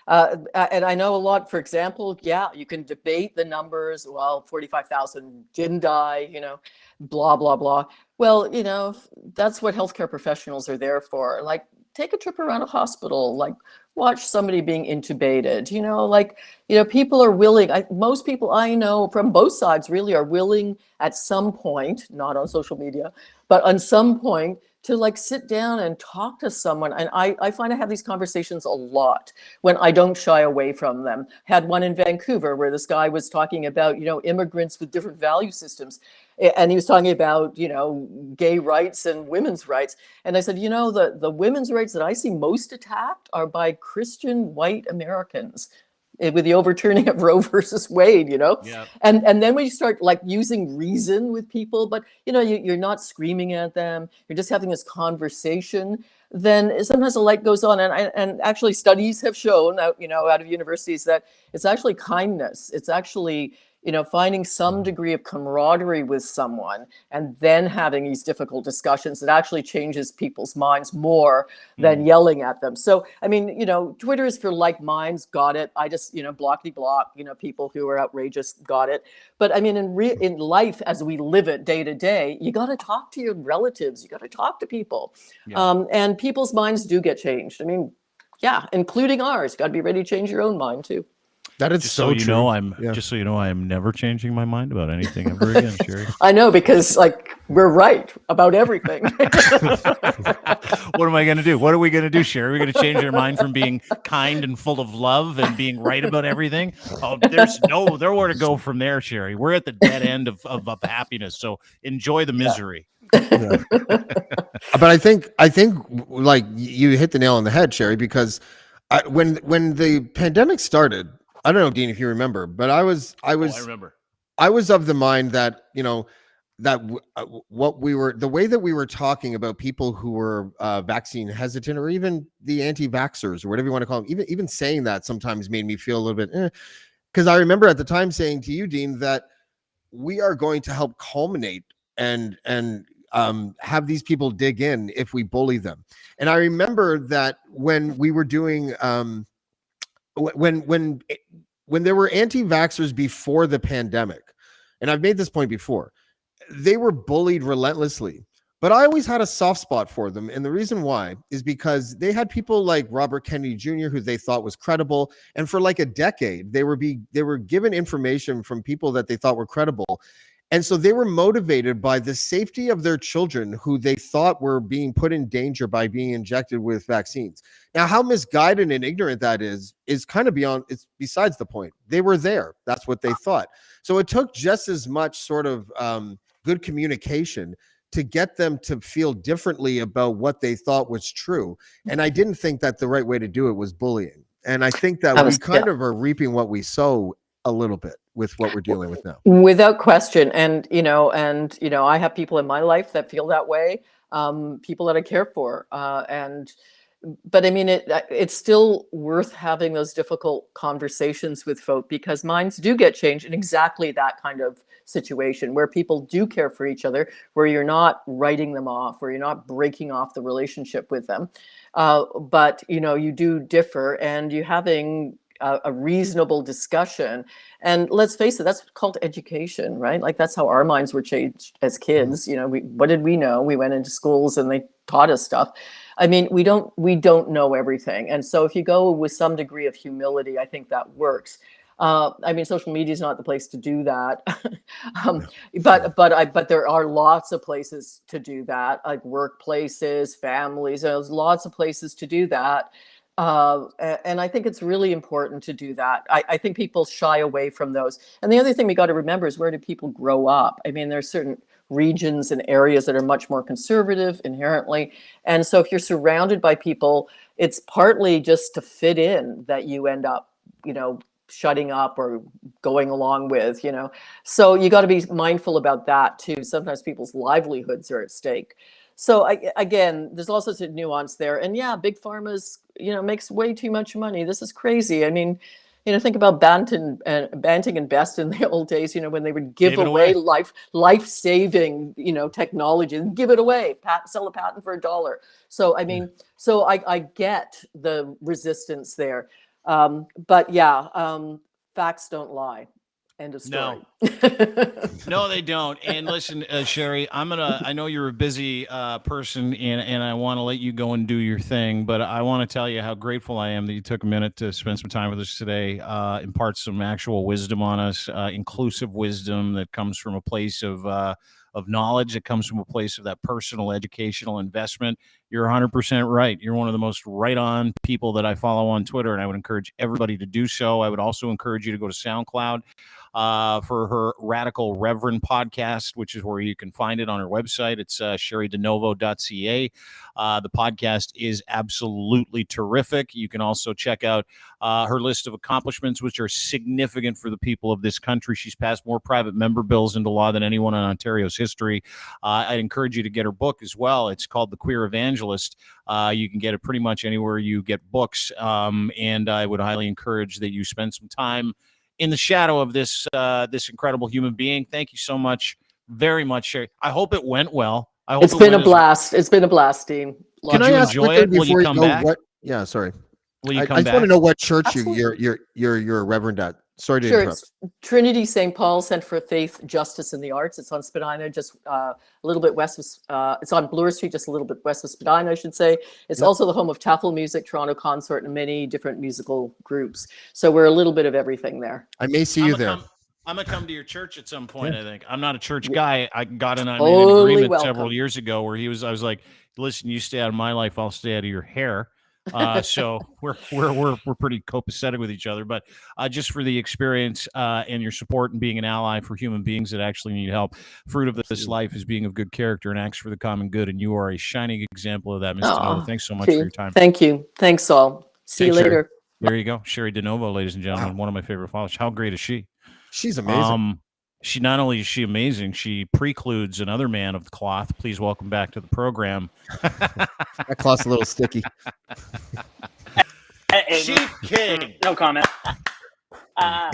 and I know a lot, for example, you can debate the numbers. Well, 45,000 didn't die, blah, blah, blah. Well, that's what healthcare professionals are there for. Like, take a trip around a hospital, like watch somebody being intubated, people are willing. Most people I know from both sides really are willing at some point, not on social media, but on some point, to like sit down and talk to someone. And I find I have these conversations a lot when I don't shy away from them. Had one in Vancouver where this guy was talking about, immigrants with different value systems. And he was talking about, gay rights and women's rights. And I said, the women's rights that I see most attacked are by Christian white Americans, with the overturning of Roe versus Wade, Yeah. And then when you start like using reason with people, but you're not screaming at them, you're just having this conversation, then sometimes the light goes on. And actually studies have shown out, out of universities, that it's actually kindness. It's actually, finding some degree of camaraderie with someone and then having these difficult discussions that actually changes people's minds more than yelling at them. So, I mean, Twitter is for like minds, got it. I just, blockity block, people who are outrageous, got it. But I mean, in life, as we live it day to day, you got to talk to your relatives, you got to talk to people. Yeah. And people's minds do get changed. I mean, yeah, including ours. Got to be ready to change your own mind too. That is Just so so you true. know, just so you know, I am never changing my mind about anything ever again, Cheri. I know, because like we're right about everything. What am I going to do? What are we going to do, Cheri? We're going to change our mind from being kind and full of love and being right about everything. Oh, there's nowhere to go from there, Cheri. We're at the dead end of happiness. So enjoy the misery. Yeah. But I think like you hit the nail on the head, Cheri, because when the pandemic started, I don't know, Dean, if you remember, but I remember. I was of the mind that, the way that we were talking about people who were vaccine hesitant, or even the anti-vaxxers, or whatever you want to call them, even saying that sometimes made me feel a little bit, because I remember at the time saying to you, Dean, that we are going to help culminate and have these people dig in if we bully them. And I remember that when we were doing when there were anti-vaxxers before the pandemic, and I've made this point before, they were bullied relentlessly, but I always had a soft spot for them. And the reason why is because they had people like Robert Kennedy Jr., who they thought was credible. And for like a decade, they were given information from people that they thought were credible. And so they were motivated by the safety of their children, who they thought were being put in danger by being injected with vaccines. Now, how misguided and ignorant that is kind of it's besides the point. They were there. That's what they thought. So it took just as much sort of good communication to get them to feel differently about what they thought was true. And I didn't think that the right way to do it was bullying. And I think that we kind of are reaping what we sow a little bit with what we're dealing with now. Without question. And, I have people in my life that feel that way, people that I care for. But I mean, it's still worth having those difficult conversations with folk, because minds do get changed in exactly that kind of situation where people do care for each other, where you're not writing them off, where you're not breaking off the relationship with them. But, you do differ, and you're having a reasonable discussion. And let's face it, that's called education, right? Like that's how our minds were changed as kids. What did we know? We went into schools and they taught us stuff. I mean, we don't know everything. And so if you go with some degree of humility, I think that works. I mean, social media is not the place to do that. But there are lots of places to do that, like workplaces, families. There's lots of places to do that. And I think it's really important to do that. I think people shy away from those. And the other thing we got to remember is, where do people grow up? I mean, there's certain regions and areas that are much more conservative inherently. And so if you're surrounded by people, it's partly just to fit in that you end up, shutting up or going along with, So you got to be mindful about that too. Sometimes people's livelihoods are at stake. So again, there's all sorts of nuance there. And yeah, big pharma's, makes way too much money. This is crazy. I mean, think about Banting and Best in the old days, when they would give away life-saving, technology and give it away, sell a patent for $1. So, I mean, I get the resistance there. But yeah, facts don't lie. End of story. No, they don't. And listen, Cheri, I know you're a busy person, and I want to let you go and do your thing, but I want to tell you how grateful I am that you took a minute to spend some time with us today, impart some actual wisdom on us, inclusive wisdom that comes from a place of of knowledge. It comes from a place of that personal educational investment. You're 100% right. You're one of the most right-on people that I follow on Twitter, and I would encourage everybody to do so. I would also encourage you to go to SoundCloud for her Radical Reverend podcast, which is where you can find it on her website. It's cheridinovo.ca. The podcast is absolutely terrific. You can also check out her list of accomplishments, which are significant for the people of this country. She's passed more private member bills into law than anyone in Ontario's history. I'd encourage you to get her book as well. It's called The Queer Evangelist. You can get it pretty much anywhere you get books, and I would highly encourage that you spend some time in the shadow of this incredible human being. Thank you so much, very much, Cheri. I hope it went well. I hope it's been a blast. It's been a blast, Dean. Can I enjoy it? Will you come back? Yeah, sorry. Will you come I just back? want to know what church you're a reverend at. Sorry to interrupt. It's Trinity St. Paul Center for Faith, Justice, and the Arts. It's on Spadina, just a little bit west of, it's on Bloor Street, just a little bit west of Spadina, I should say. It's also the home of Tafel Music, Toronto Consort, and many different musical groups. So we're a little bit of everything there. I may see you there. I'm going to come to your church at some point, I think. I'm not a church guy. I made an agreement several years ago where I was like, listen, you stay out of my life, I'll stay out of your hair. So we're pretty copacetic with each other, but just for the experience and your support and being an ally for human beings that actually need help. Fruit of this life is being of good character and acts for the common good, and you are a shining example of that, Ms. Dinovo. Thanks so much for your time. Thank you. Thanks, all. See you later. There you go. Cheri Dinovo, ladies and gentlemen, one of my favorite followers. How great is she? She's amazing. She not only is she amazing, she precludes another man of the cloth. Please welcome back to the program. That cloth's a little sticky. Sheep King. No comment. How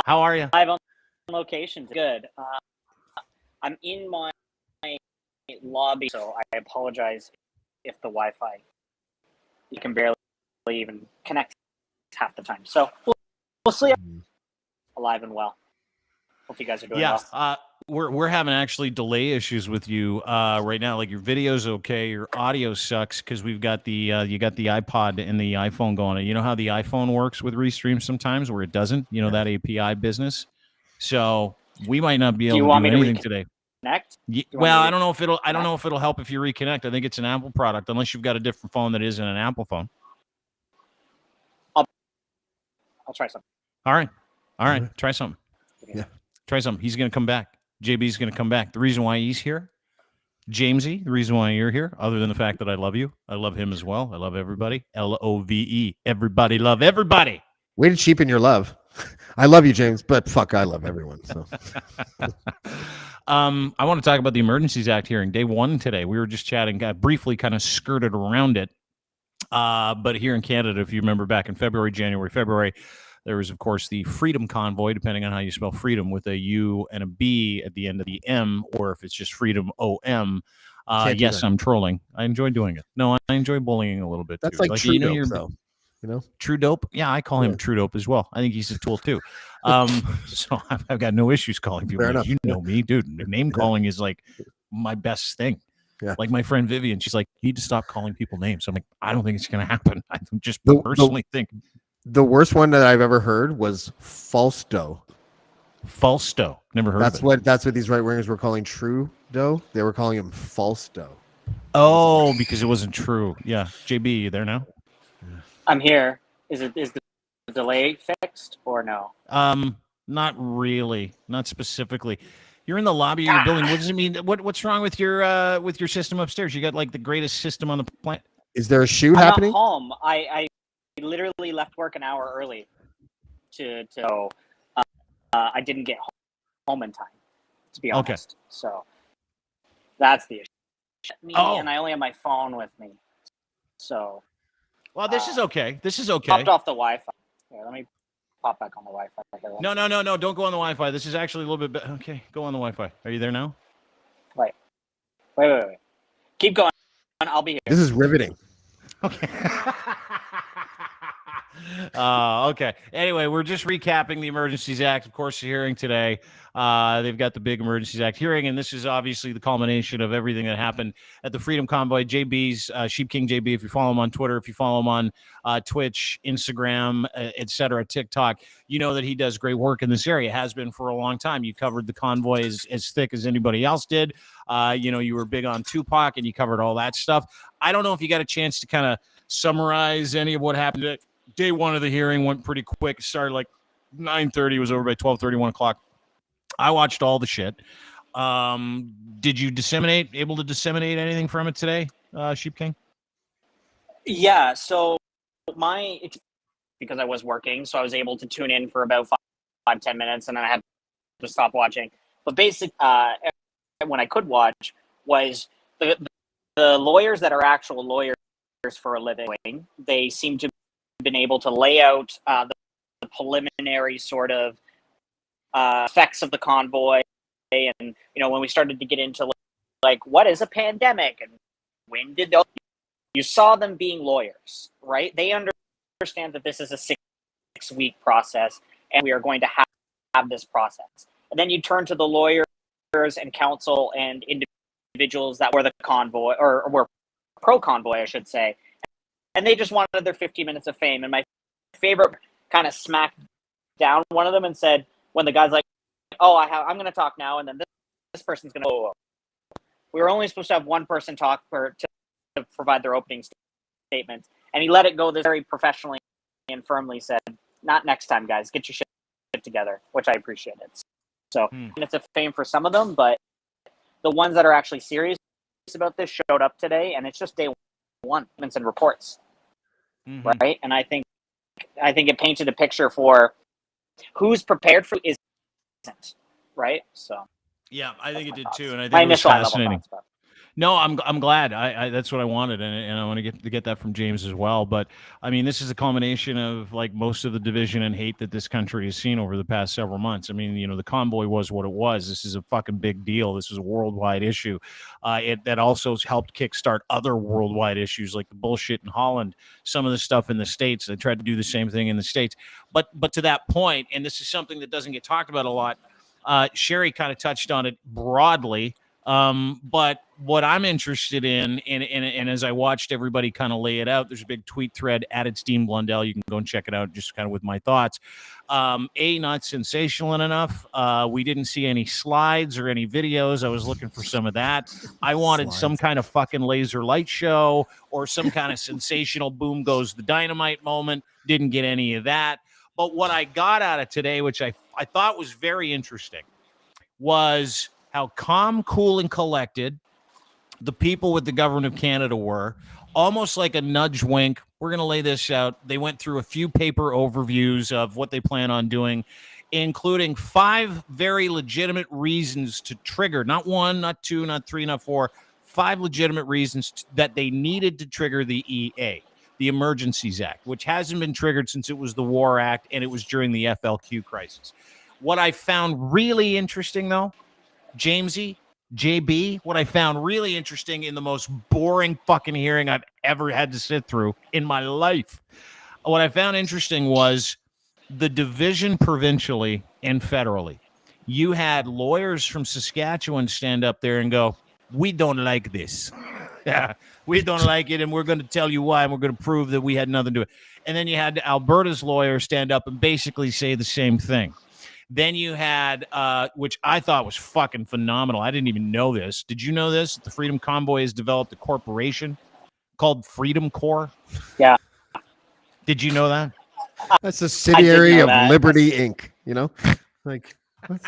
are you? Live on location. Good. I'm in my lobby, so I apologize if the Wi-Fi, you can barely even connect half the time. So we'll see. Alive and well. Hope you guys are doing well. We're having actually delay issues with you right now. Like your video's okay, your audio sucks because we've got the you got the iPod and the iPhone going. You know how the iPhone works with Restream sometimes, where it doesn't. You know that API business. So we might not be able to do anything today. Well, I don't know if it'll help if you reconnect. I think it's an Apple product, unless you've got a different phone that isn't an Apple phone. I'll try something. All right. Try something. Yeah. Try something. He's going to come back. JB's going to come back. The reason why he's here, Jamesy, the reason why you're here, other than the fact that I love you, I love him as well. I love everybody. LOVE. Everybody love everybody. Way to cheapen your love. I love you, James, but fuck, I love everyone. So. I want to talk about the Emergencies Act hearing. Day one today. We were just chatting, briefly kind of skirted around it. But here in Canada, if you remember back in February, there was, of course, the Freedom Convoy, depending on how you spell freedom, with a U and a B at the end of the M, or if it's just Freedom OM. Yes, I'm trolling. I enjoy doing it. No, I enjoy bullying a little bit. That's too. like true dope, though. You know, True Dope. Yeah, I call him True Dope as well. I think he's a tool too. So I've got no issues calling people. You know me, dude. Name calling is like my best thing. Yeah. Like my friend Vivian, she's like, you need to stop calling people names. I'm like, I don't think it's going to happen. I just personally think. The worst one that I've ever heard was Falsto. Falsto. Never heard of it. That's what these right wingers were calling Trudeau. They were calling him Falsto. Oh, because it wasn't true. Yeah. JB, you there now? I'm here. Is the delay fixed or no? Not really. Not specifically. You're in the lobby of your building. What does it mean? What's wrong with your system upstairs? You got like the greatest system on the planet. Is there a shoot I'm happening? Not home. I literally left work an hour early to I didn't get home in time, to be honest. Okay. So that's the issue. And I only have my phone with me. So well, this is okay. This is okay. Popped off the Wi-Fi. Here, let me pop back on the Wi-Fi. No. Don't go on the Wi-Fi. This is actually a little bit better. Okay, go on the Wi-Fi. Are you there now? Wait. Keep going. I'll be here. This is riveting. Okay. Okay. Anyway, we're just recapping the Emergencies Act. Of course, the hearing today. They've got the big Emergencies Act hearing, and this is obviously the culmination of everything that happened at the Freedom Convoy. JB's Sheep King JB, if you follow him on Twitter, if you follow him on Twitch, Instagram, etc., TikTok, you know that he does great work in this area. Has been for a long time. You covered the convoy as thick as anybody else did. You were big on Tupac, and you covered all that stuff. I don't know if you got a chance to kind of summarize any of what happened. Day one of the hearing went pretty quick. It started like 9:30. It was over by 12:30, 1 o'clock. I watched all the shit. Did you able to disseminate anything from it today, Sheep King? Yeah, so because I was working, so I was able to tune in for about 5-10 minutes, and then I had to stop watching. But basically, when I could watch, was the lawyers that are actual lawyers for a living. They seem to have been able to lay out the preliminary sort of effects of the convoy, and when we started to get into like what is a pandemic and when did you saw them being lawyers, right? They understand that this is a 6-week process, and we are going to have this process. And then you turn to the lawyers and counsel and individuals that were the convoy or were pro convoy, I should say, and they just wanted their 15 minutes of fame. And my favorite kind of smacked down one of them and said, when the guy's like, "Oh, I'm going to talk now," and then this person's going to. We were only supposed to have one person talk to provide their opening statements, and he let it go this very professionally and firmly said, "Not next time, guys. Get your shit together," which I appreciated. So it's a fame for some of them, but the ones that are actually serious about this showed up today, and it's just day one. And reports, right? And I think it painted a picture for who's prepared for isn't, right? So yeah, I think it did too, and I think my it was initial fascinating. No, I'm glad. I that's what I wanted, and I want to get that from James as well. But I mean, this is a culmination of like most of the division and hate that this country has seen over the past several months. I mean, the convoy was what it was. This is a fucking big deal. This is a worldwide issue. That also helped kickstart other worldwide issues like the bullshit in Holland, some of the stuff in the States. They tried to do the same thing in the States. But to that point, and this is something that doesn't get talked about a lot. Cheri kind of touched on it broadly. But what I'm interested in, and as I watched everybody kind of lay it out, there's a big tweet thread at It's Dean Blundell. You can go and check it out just kind of with my thoughts. Not sensational enough. We didn't see any slides or any videos. I was looking for some of that. I wanted some kind of fucking laser light show or some kind of sensational boom goes the dynamite moment. Didn't get any of that. But what I got out of today, which I thought was very interesting, was how calm, cool, and collected the people with the government of Canada were, almost like a nudge wink. We're going to lay this out. They went through a few paper overviews of what they plan on doing, including 5 very legitimate reasons to trigger, not 1, not 2, not 3, not 4, 5 legitimate reasons that they needed to trigger the EA, the Emergencies Act, which hasn't been triggered since it was the War Act and it was during the FLQ crisis. What I found really interesting, though, Jamesy, JB, what I found really interesting in the most boring fucking hearing I've ever had to sit through in my life, what I found interesting was the division provincially and federally. You had lawyers from Saskatchewan stand up there and go, "We don't like this. Yeah, we don't like it, and we're going to tell you why, and we're going to prove that we had nothing to do with it." And then you had Alberta's lawyer stand up and basically say the same thing. Then you had, which I thought was fucking phenomenal. I didn't even know this. Did you know this? The Freedom Convoy has developed a corporation called Freedom Corps. Yeah. Did you know that? That's a subsidiary of that. Liberty Inc. Like what?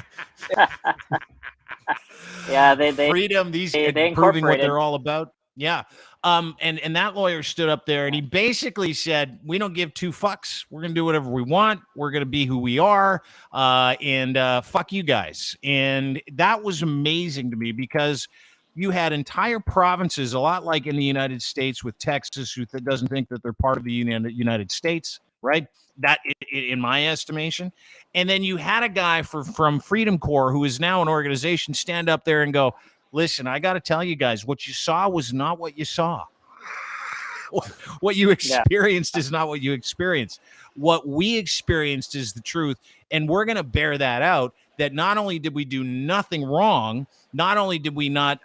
Yeah, they Freedom. These proving what they're all about. Yeah. And that lawyer stood up there and he basically said, "We don't give 2 fucks. We're going to do whatever we want. We're going to be who we are. And fuck you guys." And that was amazing to me because you had entire provinces, a lot like in the United States with Texas, who doesn't think that they're part of the United States, right? That in my estimation. And then you had a guy from Freedom Corps, who is now an organization, stand up there and go, "Listen, I got to tell you guys, what you saw was not what you saw. what you experienced is not what you experienced. What we experienced is the truth, and we're going to bear that out. That not only did we do nothing wrong, not only did we not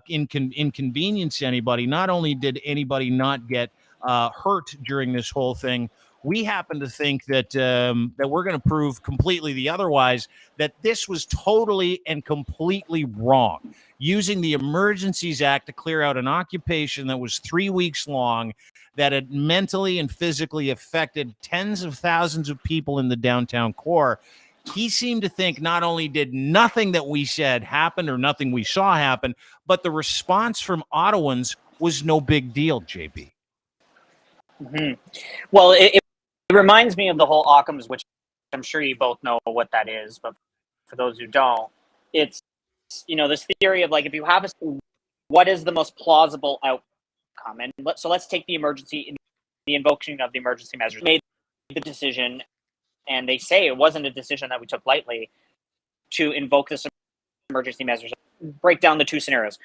inconvenience anybody, not only did anybody not get hurt during this whole thing, we happen to think that that we're going to prove completely the otherwise, that this was totally and completely wrong. Using the Emergencies Act to clear out an occupation that was 3 weeks long, that had mentally and physically affected tens of thousands of people in the downtown core. He seemed to think not only did nothing that we said happen or nothing we saw happen, but the response from Ottawans was no big deal, JB. Mm-hmm. Well, it reminds me of the whole Occam's, which I'm sure you both know what that is, but for those who don't, it's, this theory of like, if you have what is the most plausible outcome? And let's take the invocation of the emergency measures. Made the decision, and they say it wasn't a decision that we took lightly to invoke this emergency measures. Break down the two scenarios.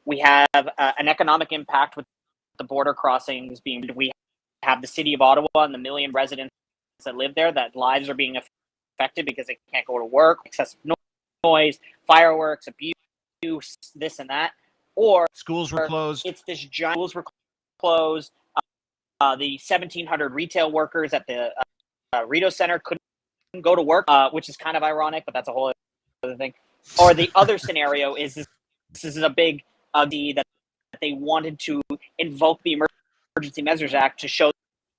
We have an economic impact with the border crossings being. We have the city of Ottawa and the million residents that live there that lives are being affected because they can't go to work, excessive noise, fireworks, abuse, this and that. Or schools were closed. It's this giant. Schools were closed. The 1,700 retail workers at the Rideau Center couldn't go to work, which is kind of ironic, but that's a whole other thing. Or the other scenario is this is a big that they wanted to invoke the Emergency Measures Act to show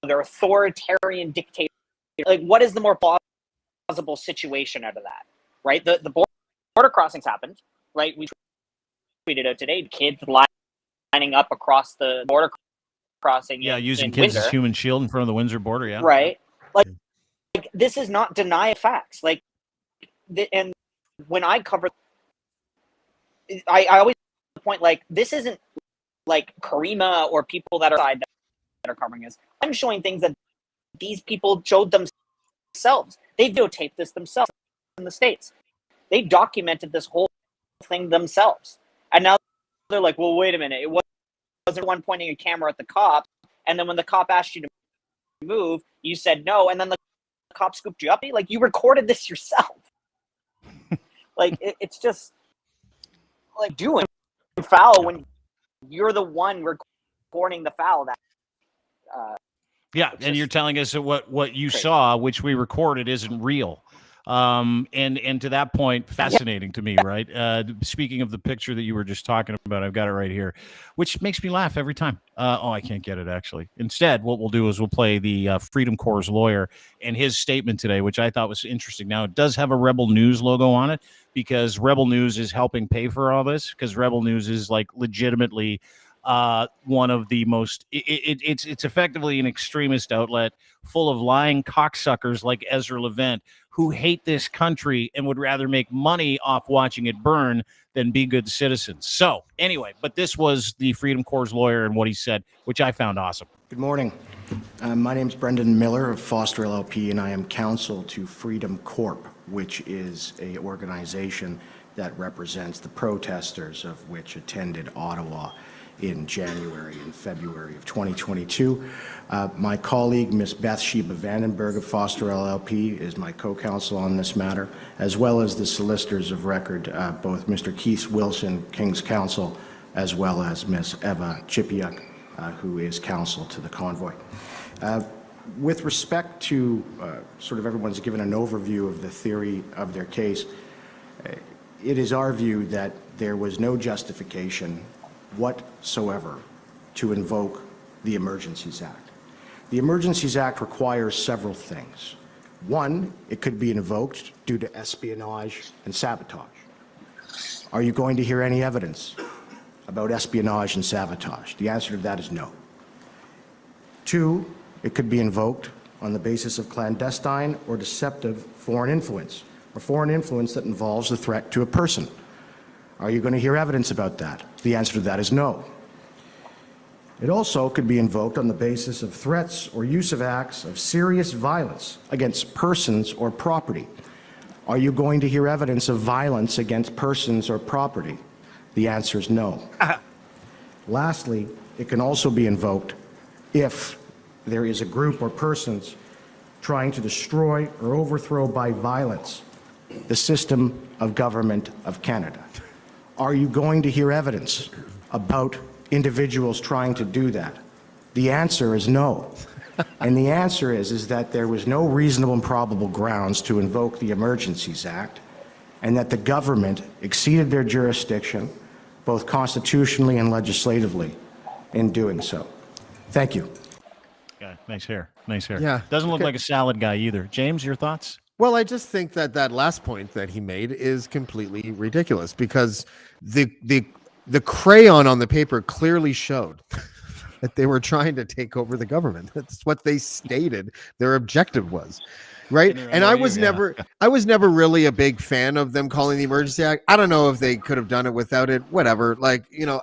their authoritarian dictator. Like, what is the more plausible situation out of that, right? The border crossings happened, right? We tweeted out today, kids lining up across the border crossing. Yeah, using in kids Windsor. as human shield in front of the Windsor border, yeah. Right. Like this is not deny facts. Like, and when I cover, I always point, like, this isn't like Karima or people that are covering this. I'm showing things that these people showed themselves. They videotaped this themselves in the States. They documented this whole thing themselves. And now they're like, well, wait a minute. It wasn't one pointing a camera at the cop. And then when the cop asked you to move, you said no. And then the cop scooped you up. Like, you recorded this yourself. Like, it's just like doing foul when you're the one recording the foul. That and you're telling us that what you saw, which we recorded, isn't real. And to that point, fascinating to me, right? Speaking of the picture that you were just talking about, I've got it right here, which makes me laugh every time. I can't get it, actually. Instead, what we'll do is we'll play the Freedom Corps' lawyer and his statement today, which I thought was interesting. Now, it does have a Rebel News logo on it because Rebel News is helping pay for all this, because Rebel News is like legitimately one of the most it's effectively an extremist outlet full of lying cocksuckers like Ezra Levant, who hate this country and would rather make money off watching it burn than be good citizens. So anyway, but this was the Freedom Corps' lawyer and what he said, which I found awesome. Good morning. My name is Brendan Miller of Foster LLP, and I am counsel to Freedom Corp, which is an organization that represents the protesters of which attended Ottawa in January and February of 2022. My colleague, Ms. Beth Sheba Vandenberg of Foster LLP, is my co-counsel on this matter, as well as the solicitors of record, both Mr. Keith Wilson, King's Counsel, as well as Ms. Eva Chipiuk, who is counsel to the convoy. With respect to sort of everyone's given an overview of the theory of their case, it is our view that there was no justification whatsoever to invoke the Emergencies Act. The Emergencies Act requires several things. One, it could be invoked due to espionage and sabotage. Are you going to hear any evidence about espionage and sabotage? The answer to that is no. Two, it could be invoked on the basis of clandestine or deceptive foreign influence, or foreign influence that involves the threat to a person. Are you going to hear evidence about that? The answer to that is no. It also could be invoked on the basis of threats or use of acts of serious violence against persons or property. Are you going to hear evidence of violence against persons or property? The answer is no. Lastly, it can also be invoked if there is a group or persons trying to destroy or overthrow by violence the system of government of Canada. Are you going to hear evidence about individuals trying to do that? The answer is no. And the answer is that there was no reasonable and probable grounds to invoke the Emergencies Act, and that the government exceeded their jurisdiction, both constitutionally and legislatively, in doing so. Thank you. Yeah, nice hair. Nice hair. Yeah. Doesn't look like a salad guy either. James, your thoughts? Well, I just think that that last point that he made is completely ridiculous, because the crayon on the paper clearly showed that they were trying to take over the government. That's what they stated their objective was. Right. And I was never really a big fan of them calling the Emergency Act. I don't know if they could have done it without it, whatever. Like, you know,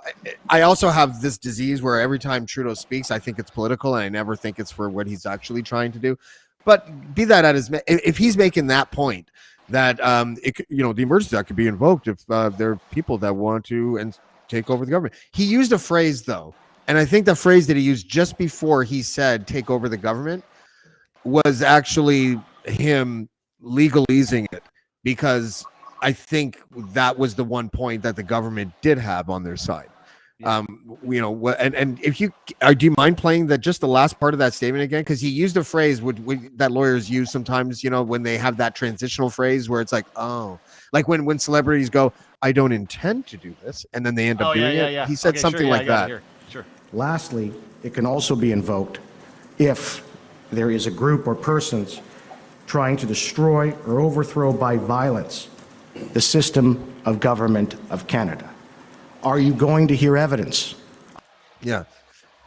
I also have this disease where every time Trudeau speaks, I think it's political, and I never think it's for what he's actually trying to do. But be that as if he's making that point that, the Emergency Act could be invoked if there are people that want to and take over the government. He used a phrase, though, and I think the phrase that he used just before he said take over the government was actually him legalese it, because I think that was the one point that the government did have on their side. And if you do you mind playing just the last part of that statement again? Because he used a phrase that lawyers use sometimes, when they have that transitional phrase where it's like, oh, like when celebrities go, I don't intend to do this, and then they end up doing it. Yeah. He said something like that. Sure. Lastly, it can also be invoked if there is a group or persons trying to destroy or overthrow by violence the system of government of Canada. Are you going to hear evidence? Yeah,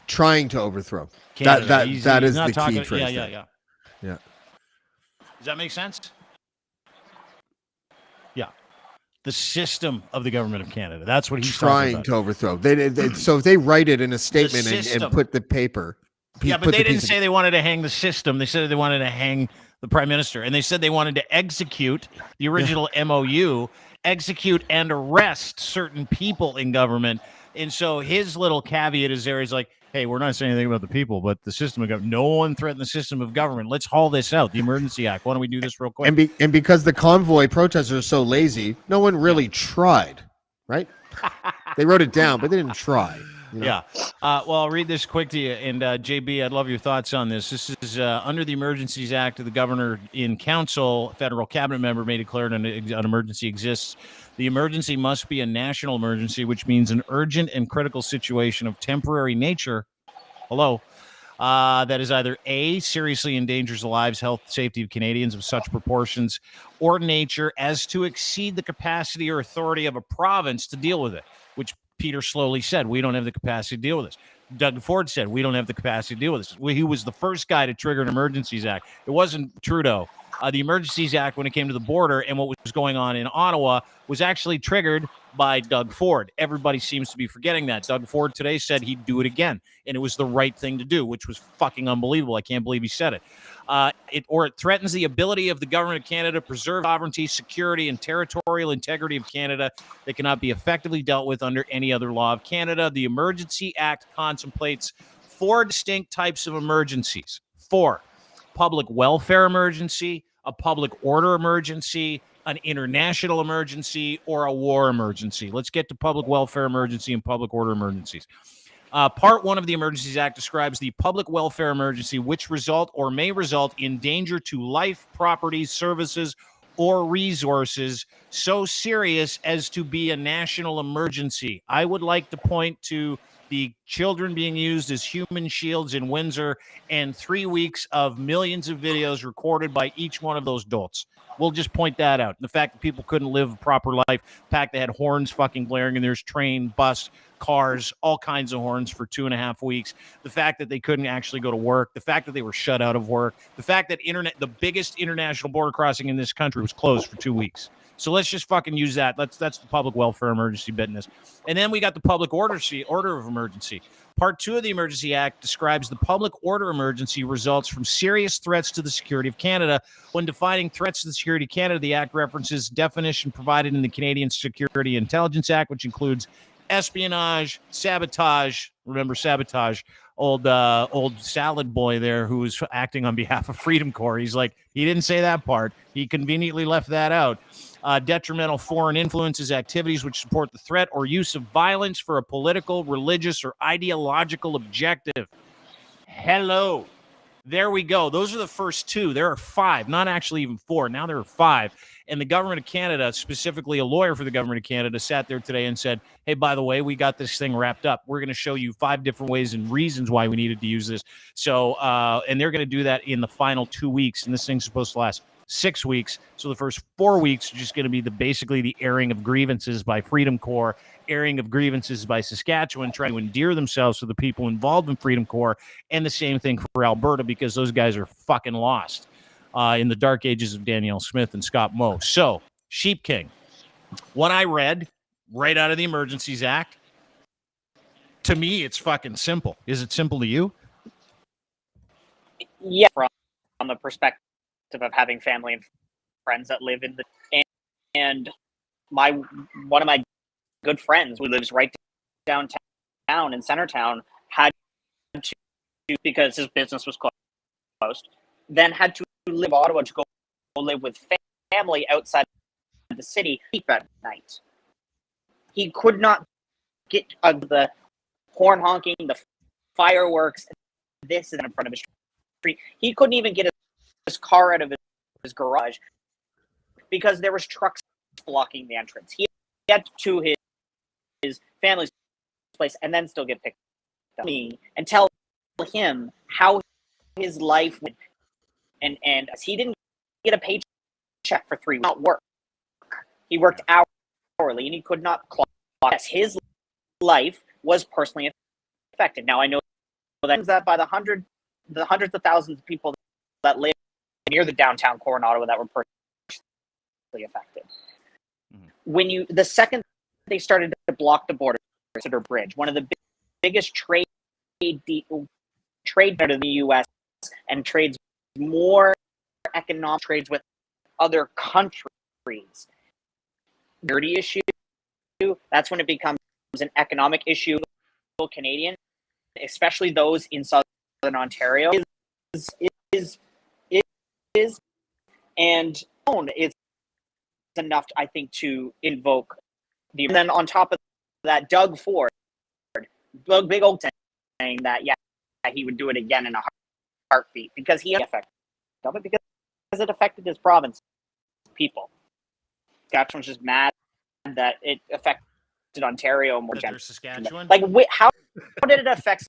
trying to overthrow. Canada. That is not the talking, key phrase. Yeah. Does that make sense? Yeah. The system of the government of Canada. That's what he's trying to overthrow. So if they write it in a statement and put the paper. Yeah, but they didn't say they wanted to hang the system. They said they wanted to hang the prime minister, and they said they wanted to execute the original MOU, execute and arrest certain people in government. And so his little caveat is there. He's like, hey, we're not saying anything about the people, but the system of government. No one threatened the system of government. Let's haul this out. The Emergency Act. Why don't we do this real quick? And because the convoy protesters are so lazy, no one really tried, right? They wrote it down, but they didn't try. Yeah. Well, I'll read this quick to you. And JB, I'd love your thoughts on this. This is under the Emergencies Act, the governor in council, federal cabinet member may declare an emergency exists. The emergency must be a national emergency, which means an urgent and critical situation of temporary nature. That is either A, seriously endangers the lives, health, safety of Canadians of such proportions or nature as to exceed the capacity or authority of a province to deal with it, which Peter slowly said, we don't have the capacity to deal with this. Doug Ford said, we don't have the capacity to deal with this. He was the first guy to trigger an Emergencies Act. It wasn't Trudeau. The Emergencies Act, when it came to the border and what was going on in Ottawa, was actually triggered by Doug Ford. Everybody seems to be forgetting that. Doug Ford today said he'd do it again, and it was the right thing to do, which was fucking unbelievable. I can't believe he said it. It threatens the ability of the government of Canada to preserve sovereignty, security, and territorial integrity of Canada that cannot be effectively dealt with under any other law of Canada. The Emergency Act contemplates 4 distinct types of emergencies. 4, public welfare emergency, a public order emergency, an international emergency, or a war emergency. Let's get to public welfare emergency and public order emergencies. Part 1 of the Emergencies Act describes the public welfare emergency, which result or may result in danger to life, property, services, or resources so serious as to be a national emergency. I would like to point to the children being used as human shields in Windsor and 3 weeks of millions of videos recorded by each one of those dolts. We'll just point that out. The fact that people couldn't live a proper life, the fact they had horns fucking blaring and there's train, bus, cars, all kinds of horns for 2.5 weeks. The fact that they couldn't actually go to work, the fact that they were shut out of work, the fact that the biggest international border crossing in this country was closed for 2 weeks. So let's just fucking use that. That's the public welfare emergency bit in this. And then we got the public order of emergency. Part 2 of the Emergency Act describes the public order emergency results from serious threats to the security of Canada. When defining threats to the security of Canada, the Act references definition provided in the Canadian Security Intelligence Act, which includes espionage, sabotage, remember sabotage, old salad boy there who was acting on behalf of Freedom Corps. He's like, he didn't say that part. He conveniently left that out. Detrimental foreign influences, activities which support the threat or use of violence for a political, religious, or ideological objective. Hello. There we go. Those are the first two. There are 5, not actually even 4. Now there are 5. And the government of Canada, specifically a lawyer for the government of Canada, sat there today and said, hey, by the way, we got this thing wrapped up. We're going to show you 5 different ways and reasons why we needed to use this. So, and they're going to do that in the final 2 weeks. And this thing's supposed to last 6 weeks. So the first 4 weeks are just going to be basically the airing of grievances by Freedom Corps, airing of grievances by Saskatchewan, trying to endear themselves to the people involved in Freedom Corps, and the same thing for Alberta, because those guys are fucking lost in the dark ages of Danielle Smith and Scott Moe. So, Sheep King, what I read right out of the Emergencies Act, to me, it's fucking simple. Is it simple to you? Yeah, from the perspective of having family and friends that live in the, and one of my good friends who lives right downtown in Centertown had to, because his business was closed, then had to leave Ottawa to go live with family outside the city at night. He could not get the horn honking, the fireworks, this and in front of his street. He couldn't even get his car out of his garage because there was trucks blocking the entrance. He had to his family's place and then still get picked up. Me and tell him how his life went, and he didn't get a paycheck for 3 weeks. Not work. He worked hourly and he could not clock. His life was personally affected. Now I know that by the hundreds of thousands of people that live near the downtown core in Ottawa that were personally affected. Mm-hmm. The second they started to block the border, Exeter Bridge, one of the biggest trade out of the U.S. and trades more economic trades with other countries. Dirty issue. That's when it becomes an economic issue. Canadian, especially those in Southern Ontario, is and it's enough, I think, to invoke the. And then on top of that, Doug Ford, big old saying that he would do it again in a heartbeat because he had effect of it because it affected his province people. Saskatchewan's just mad that it affected Ontario more generally. Saskatchewan? Like, how did it affect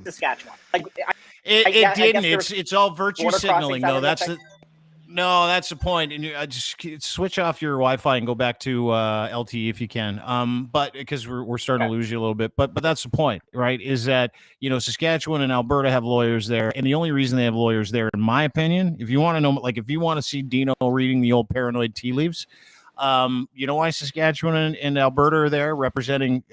Saskatchewan? Like, it didn't. It's all virtue signaling, though. That's the point. And I just switch off your Wi-Fi and go back to LTE if you can. But because we're starting to lose you a little bit. But that's the point, right? Is that Saskatchewan and Alberta have lawyers there, and the only reason they have lawyers there, in my opinion, if you want to know, like if you want to see Dino reading the old paranoid tea leaves, you know why Saskatchewan and Alberta are there representing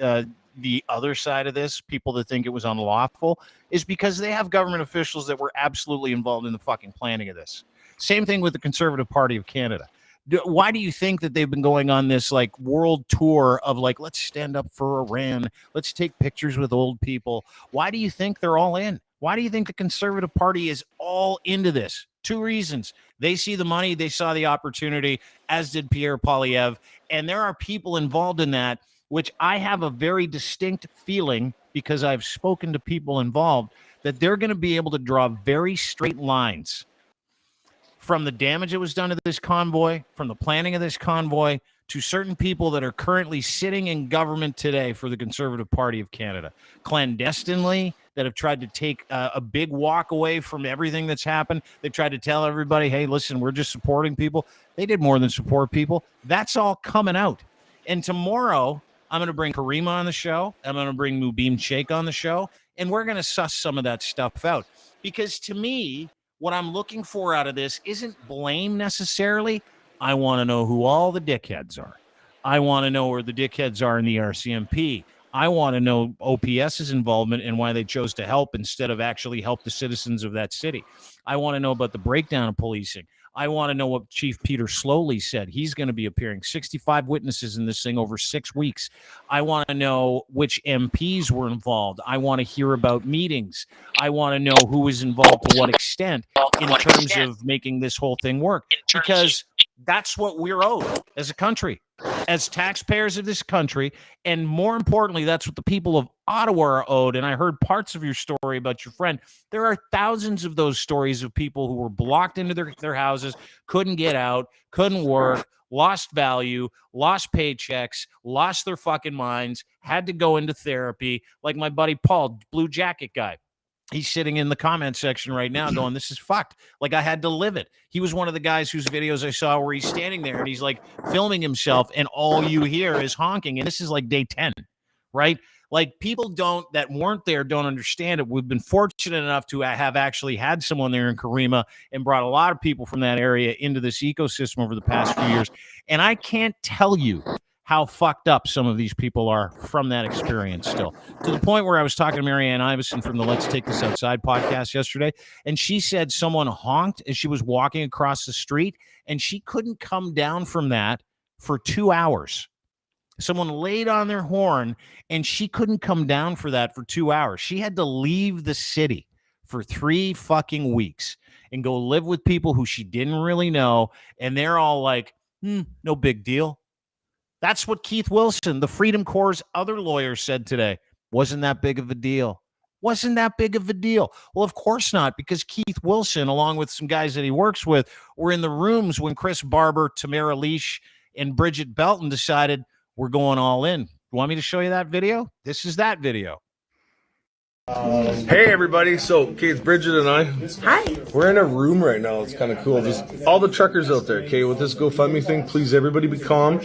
the other side of this, people that think it was unlawful, is because they have government officials that were absolutely involved in the fucking planning of this. Same thing with the Conservative Party of Canada. Why do you think that they've been going on this like world tour of like, let's stand up for Iran, let's take pictures with old people? Why do you think they're all in? Why do you think the Conservative Party is all into this? 2 reasons. They see the money, they saw the opportunity, as did Pierre Poilievre, and there are people involved in that, which I have a very distinct feeling, because I've spoken to people involved, that they're going to be able to draw very straight lines from the damage that was done to this convoy, from the planning of this convoy, to certain people that are currently sitting in government today for the Conservative Party of Canada, clandestinely, that have tried to take a big walk away from everything that's happened. They've tried to tell everybody, hey, listen, we're just supporting people. They did more than support people. That's all coming out. And tomorrow, I'm going to bring Karima on the show. I'm going to bring Mubin Sheikh on the show. And we're going to suss some of that stuff out. Because to me, what I'm looking for out of this isn't blame necessarily. I want to know who all the dickheads are. I want to know where the dickheads are in the RCMP. I want to know OPS's involvement and why they chose to help instead of actually help the citizens of that city. I want to know about the breakdown of policing. I want to know what Chief Peter Slowly said. He's going to be appearing. 65 witnesses in this thing over 6 weeks. I want to know which MPs were involved. I want to hear about meetings. I want to know who was involved to what extent in terms of making this whole thing work. Because that's what we're owed as a country, as taxpayers of this country. And more importantly, that's what the people of Ottawa are owed. And I heard parts of your story about your friend. There are thousands of those stories of people who were blocked into their houses, couldn't get out, couldn't work, lost value, lost paychecks, lost their fucking minds, had to go into therapy, like my buddy Paul, Blue Jacket guy. He's sitting in the comment section right now going, this is fucked. Like, I had to live it. He was one of the guys whose videos I saw where he's standing there and he's like filming himself and all you hear is honking. And this is like day 10, right? Like, people that weren't there don't understand it. We've been fortunate enough to have actually had someone there in Karima and brought a lot of people from that area into this ecosystem over the past few years. And I can't tell you how fucked up some of these people are from that experience still. To the point where I was talking to Marianne Iveson from the Let's Take This Outside podcast yesterday, and she said someone honked as she was walking across the street, and she couldn't come down from that for 2 hours. Someone laid on their horn, and she couldn't come down for that for 2 hours. She had to leave the city for 3 fucking weeks and go live with people who she didn't really know, and they're all like, no big deal. That's what Keith Wilson, the Freedom Corps' other lawyer, said today. Wasn't that big of a deal? Wasn't that big of a deal? Well, of course not, because Keith Wilson, along with some guys that he works with, were in the rooms when Chris Barber, Tamara Leash, and Bridget Belton decided we're going all in. You want me to show you that video? This is that video. Hey everybody, so okay, it's Bridget and I. Hi. We're in a room right now. It's kind of cool. Just all the truckers out there, okay, with this GoFundMe thing, please everybody be calm.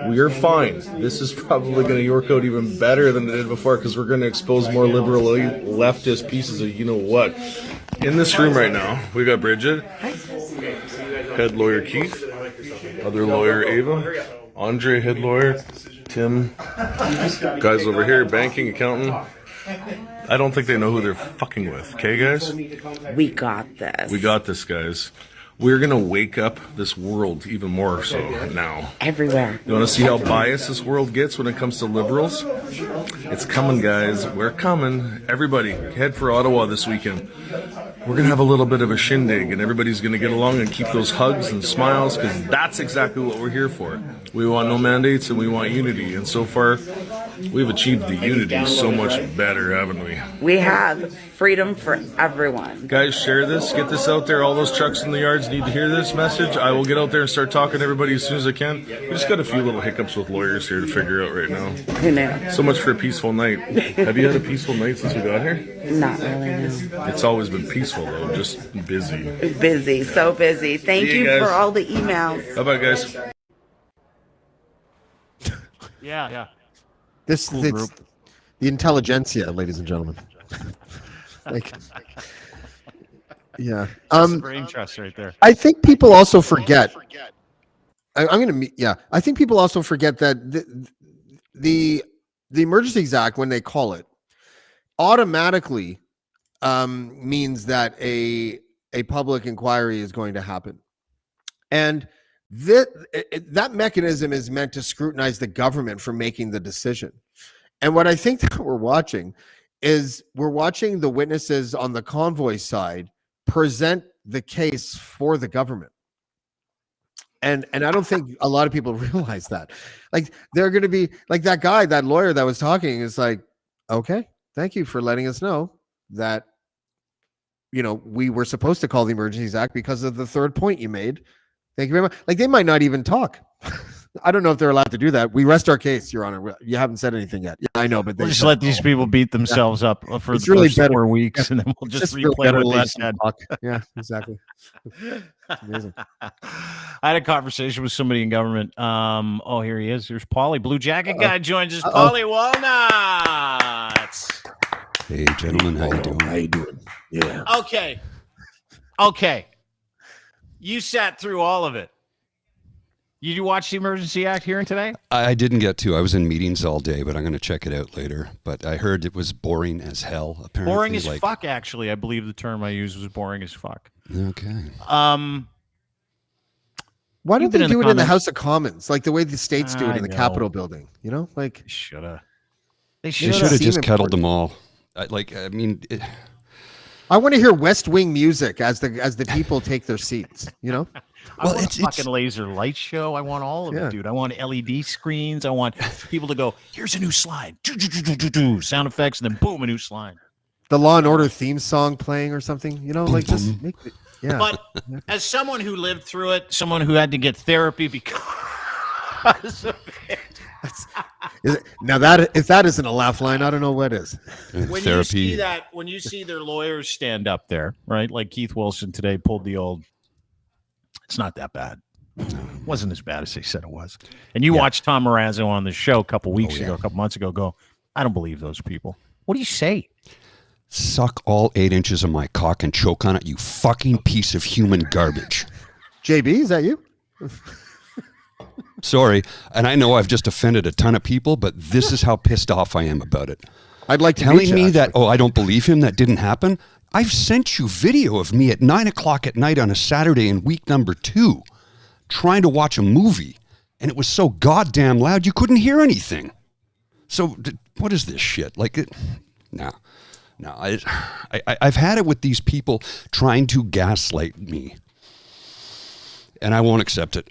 We are fine. This is probably going to work out even better than it did before because we're going to expose more liberal leftist pieces of you know what. In this room right now, we got Bridget, head lawyer Keith, other lawyer Ava, Andre, head lawyer, Tim, guys over here, banking, accountant. I don't think they know who they're fucking with. Okay, guys? We got this. We got this, guys. We're going to wake up this world even more so now. Everywhere. You want to see how biased this world gets when it comes to liberals? It's coming, guys. We're coming. Everybody, head for Ottawa this weekend. We're going to have a little bit of a shindig, and everybody's going to get along and keep those hugs and smiles, because that's exactly what we're here for. We want no mandates, and we want unity. And so far, we've achieved the unity so much better, haven't we? We have freedom for everyone. Guys, share this. Get this out there. All those trucks in the yards need to hear this message. I will get out there and start talking to everybody as soon as I can. We just got a few little hiccups with lawyers here to figure out right now. Who knew? So much for a peaceful night. Have you had a peaceful night since we got here? Not really, no. It's always been peaceful, though. Just busy. Busy. So busy. Thank you guys. for all the emails. How about guys? Yeah. It's the intelligentsia, ladies and gentlemen. Like, yeah. Brain trust right there. I think people also forget. I think people also forget that the Emergencies Act, when they call it, automatically means that a public inquiry is going to happen, and that mechanism is meant to scrutinize the government for making the decision. And what I think that we're watching the witnesses on the convoy side present the case for the government. And I don't think a lot of people realize that. Like, they're going to be like that guy, that lawyer that was talking is like, okay, thank you for letting us know that, you know, we were supposed to call the Emergencies Act because of the third point you made. Thank you very much. Like, they might not even talk. I don't know if they're allowed to do that. We rest our case, Your Honor. You haven't said anything yet. Yeah, I know, but We'll just let these people beat themselves up for It's the really first better. 4 weeks, and then we'll just really replay better what they let said. them talk. Yeah, exactly. It's amazing. I had a conversation with somebody in government. Here he is. There's Paulie. Blue Jacket guy joins us. Paulie Walnuts. Hey, gentlemen, how you doing? How you doing? Yeah. Okay. You sat through all of it. Did you watch the Emergency Act hearing today? I didn't get to. I was in meetings all day, but I'm going to check it out later. But I heard it was boring as hell, apparently. Boring as fuck, actually. I believe the term I used was boring as fuck. Okay. Why don't they do it in the House of Commons, like the way the states do it in the know. Capitol building? You know, like They should have just kettled them all. I want to hear West Wing music as the people take their seats. You know. I want a fucking laser light show. I want all of it, dude. I want LED screens. I want people to go, here's a new slide. Sound effects, and then boom, a new slide. The Law and Order theme song playing or something. You know, like just make it. Yeah. But as someone who lived through it, someone who had to get therapy because of it. Now that if that isn't a laugh line, I don't know what is. When you see that, when you see their lawyers stand up there, right? Like Keith Wilson today pulled the old, it's not that bad. It wasn't as bad as they said it was. And you watched Tom Marazzo on the show a couple months ago, go, I don't believe those people. What do you say? Suck all 8 inches of my cock and choke on it, you fucking piece of human garbage. JB, is that you? Sorry, and I know I've just offended a ton of people, but this is how pissed off I am about it. I'd like to telling me that, I don't believe him, that didn't happen. I've sent you video of me at 9:00 at night on a Saturday in week number 2 trying to watch a movie, and it was so goddamn loud you couldn't hear anything. So what is this shit? No, I've had it with these people trying to gaslight me, and I won't accept it.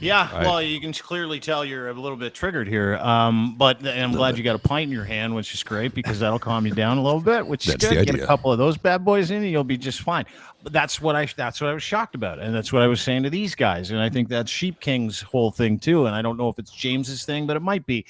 Yeah, well, you can clearly tell you're a little bit triggered here. But I'm glad you got a pint in your hand, which is great because that'll calm you down a little bit. Which is good. Get a couple of those bad boys in, and you'll be just fine. But that's what I was shocked about, and that's what I was saying to these guys. And I think that's Sheep King's whole thing too. And I don't know if it's James's thing, but it might be.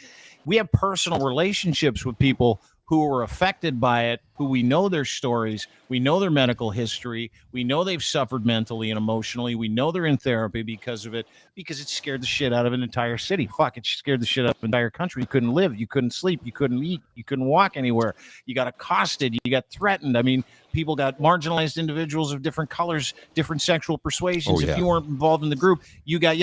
We have personal relationships with people who were affected by it, who we know their stories, we know their medical history, we know they've suffered mentally and emotionally, we know they're in therapy because of it, because it scared the shit out of an entire city. Fuck, it scared the shit out of an entire country. You couldn't live, you couldn't sleep, you couldn't eat, you couldn't walk anywhere. You got accosted, you got threatened. I mean, people got marginalized individuals of different colors, different sexual persuasions. If you weren't involved in the group, you got,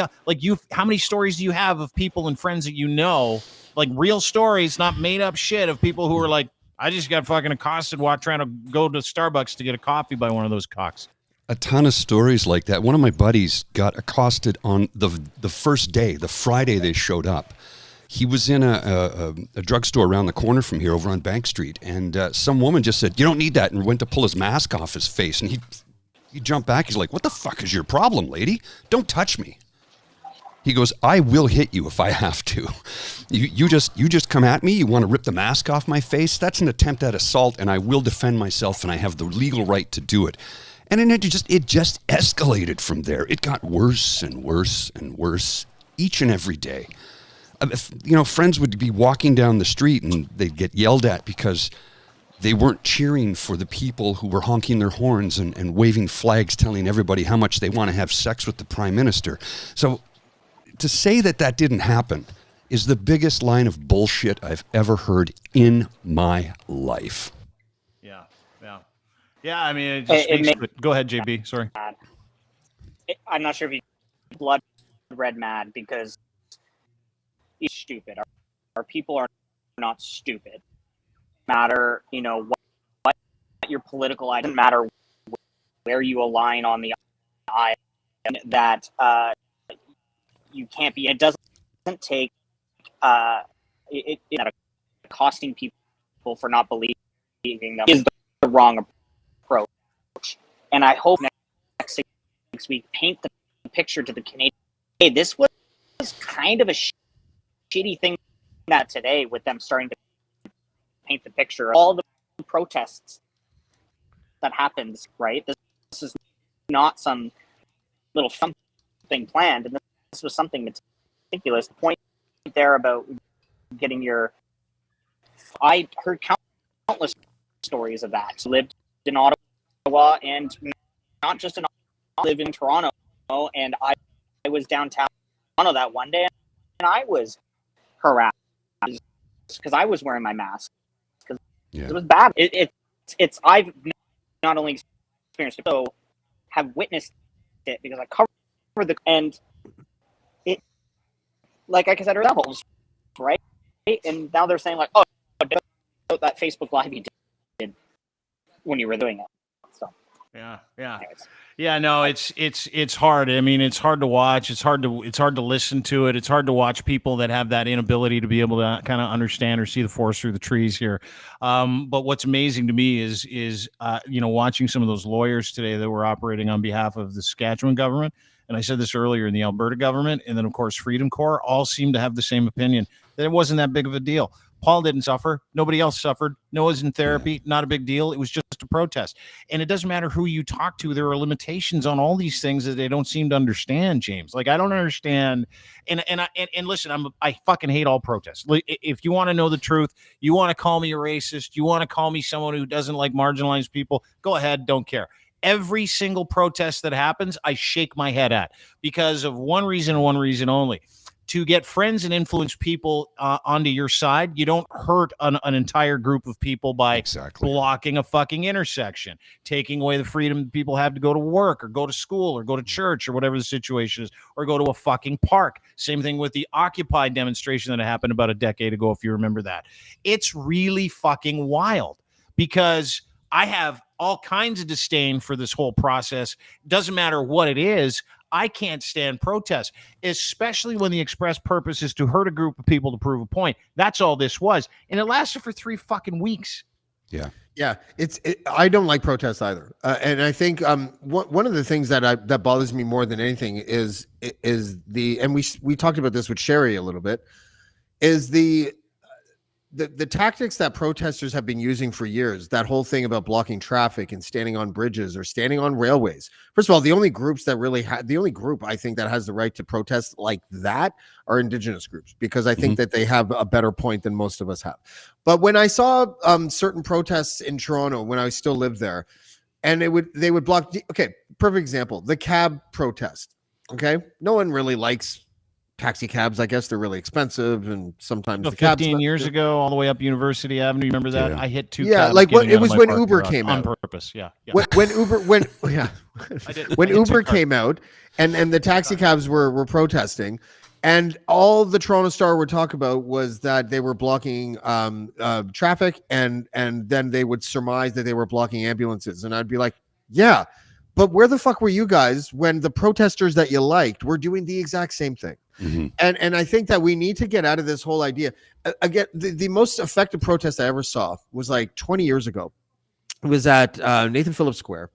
how many stories do you have of people and friends that you know, like real stories, not made up shit of people who are like, I just got fucking accosted while trying to go to Starbucks to get a coffee by one of those cocks. A ton of stories like that. One of my buddies got accosted on the first day, the Friday they showed up. He was in a drugstore around the corner from here over on Bank Street, and some woman just said, "You don't need that," and went to pull his mask off his face. And he jumped back. He's like, "What the fuck is your problem, lady? Don't touch me." He goes, "I will hit you if I have to. You just come at me. You want to rip the mask off my face? That's an attempt at assault, and I will defend myself, and I have the legal right to do it." And then it just escalated from there. It got worse and worse and worse each and every day. Friends would be walking down the street and they'd get yelled at because they weren't cheering for the people who were honking their horns and waving flags, telling everybody how much they want to have sex with the prime minister. So to say that didn't happen is the biggest line of bullshit I've ever heard in my life. Yeah, I mean, it just go ahead, JB. Sorry. I'm not sure if you blood red mad because he's stupid. Our people are not stupid. Matter, what your political idea, doesn't matter where you align on the aisle, that you can't be. It doesn't take it costing people for not believing them is the wrong approach. And I hope next 6 weeks paint the picture to the Canadian. Hey, this was kind of a shitty thing that today with them starting to paint the picture of all the protests that happens, right? This is not some little something planned, and this was something meticulous. The point there about getting I heard countless stories of that. So lived in Ottawa, and not just in Ottawa, I live in Toronto, and I was downtown Toronto that one day, and I was harassed because I was wearing my mask. Because it was bad. It's I've not only experienced it, so have witnessed it because I covered and like I said, rebels, right? And now they're saying like, oh, that Facebook Live you did when you were doing it. So yeah. anyways. Yeah, no, it's hard. I mean, it's hard to watch. It's hard to listen to it. It's hard to watch people that have that inability to be able to kind of understand or see the forest through the trees here. But what's amazing to me is watching some of those lawyers today that were operating on behalf of the Saskatchewan government, and I said this earlier, in the Alberta government, and then of course Freedom Corps, all seem to have the same opinion that it wasn't that big of a deal. Paul didn't suffer. Nobody else suffered. Noah's in therapy. Not a big deal. It was just a protest. And it doesn't matter who you talk to. There are limitations on all these things that they don't seem to understand, James. Like, I don't understand. And listen, I fucking hate all protests. If you want to know the truth, you want to call me a racist, you want to call me someone who doesn't like marginalized people, go ahead. Don't care. Every single protest that happens, I shake my head at, because of one reason and one reason only. To get friends and influence people onto your side, you don't hurt an entire group of people by blocking a fucking intersection, taking away the freedom people have to go to work or go to school or go to church or whatever the situation is, or go to a fucking park. Same thing with the Occupy demonstration that happened about a decade ago, if you remember that. It's really fucking wild, because I have all kinds of disdain for this whole process. Doesn't matter what it is. I can't stand protests, especially when the express purpose is to hurt a group of people to prove a point. That's all this was. And it lasted for 3 fucking weeks. Yeah. Yeah. I don't like protests either. And I think one of the things that bothers me more than anything is and we talked about this with Cheri a little bit, is the tactics that protesters have been using for years, that whole thing about blocking traffic and standing on bridges or standing on railways. First of all, the only group I think that has the right to protest like that are Indigenous groups, because I think that they have a better point than most of us have. But when I saw certain protests in Toronto when I still lived there, and they would block. Okay, perfect example, the cab protest. Okay, no one really likes taxi cabs. I guess they're really expensive, and sometimes 15 years ago, all the way up University Avenue. You remember that? Yeah. I hit 2 cabs. Like it was when Uber came out on purpose. Yeah. When Uber came out, and the taxi cabs were protesting, and all the Toronto Star would talk about was that they were blocking traffic, and then they would surmise that they were blocking ambulances, and I'd be like, yeah, but where the fuck were you guys when the protesters that you liked were doing the exact same thing? Mm-hmm. And I think that we need to get out of this whole idea. Again, the most effective protest I ever saw was like 20 years ago. It was at Nathan Phillips Square.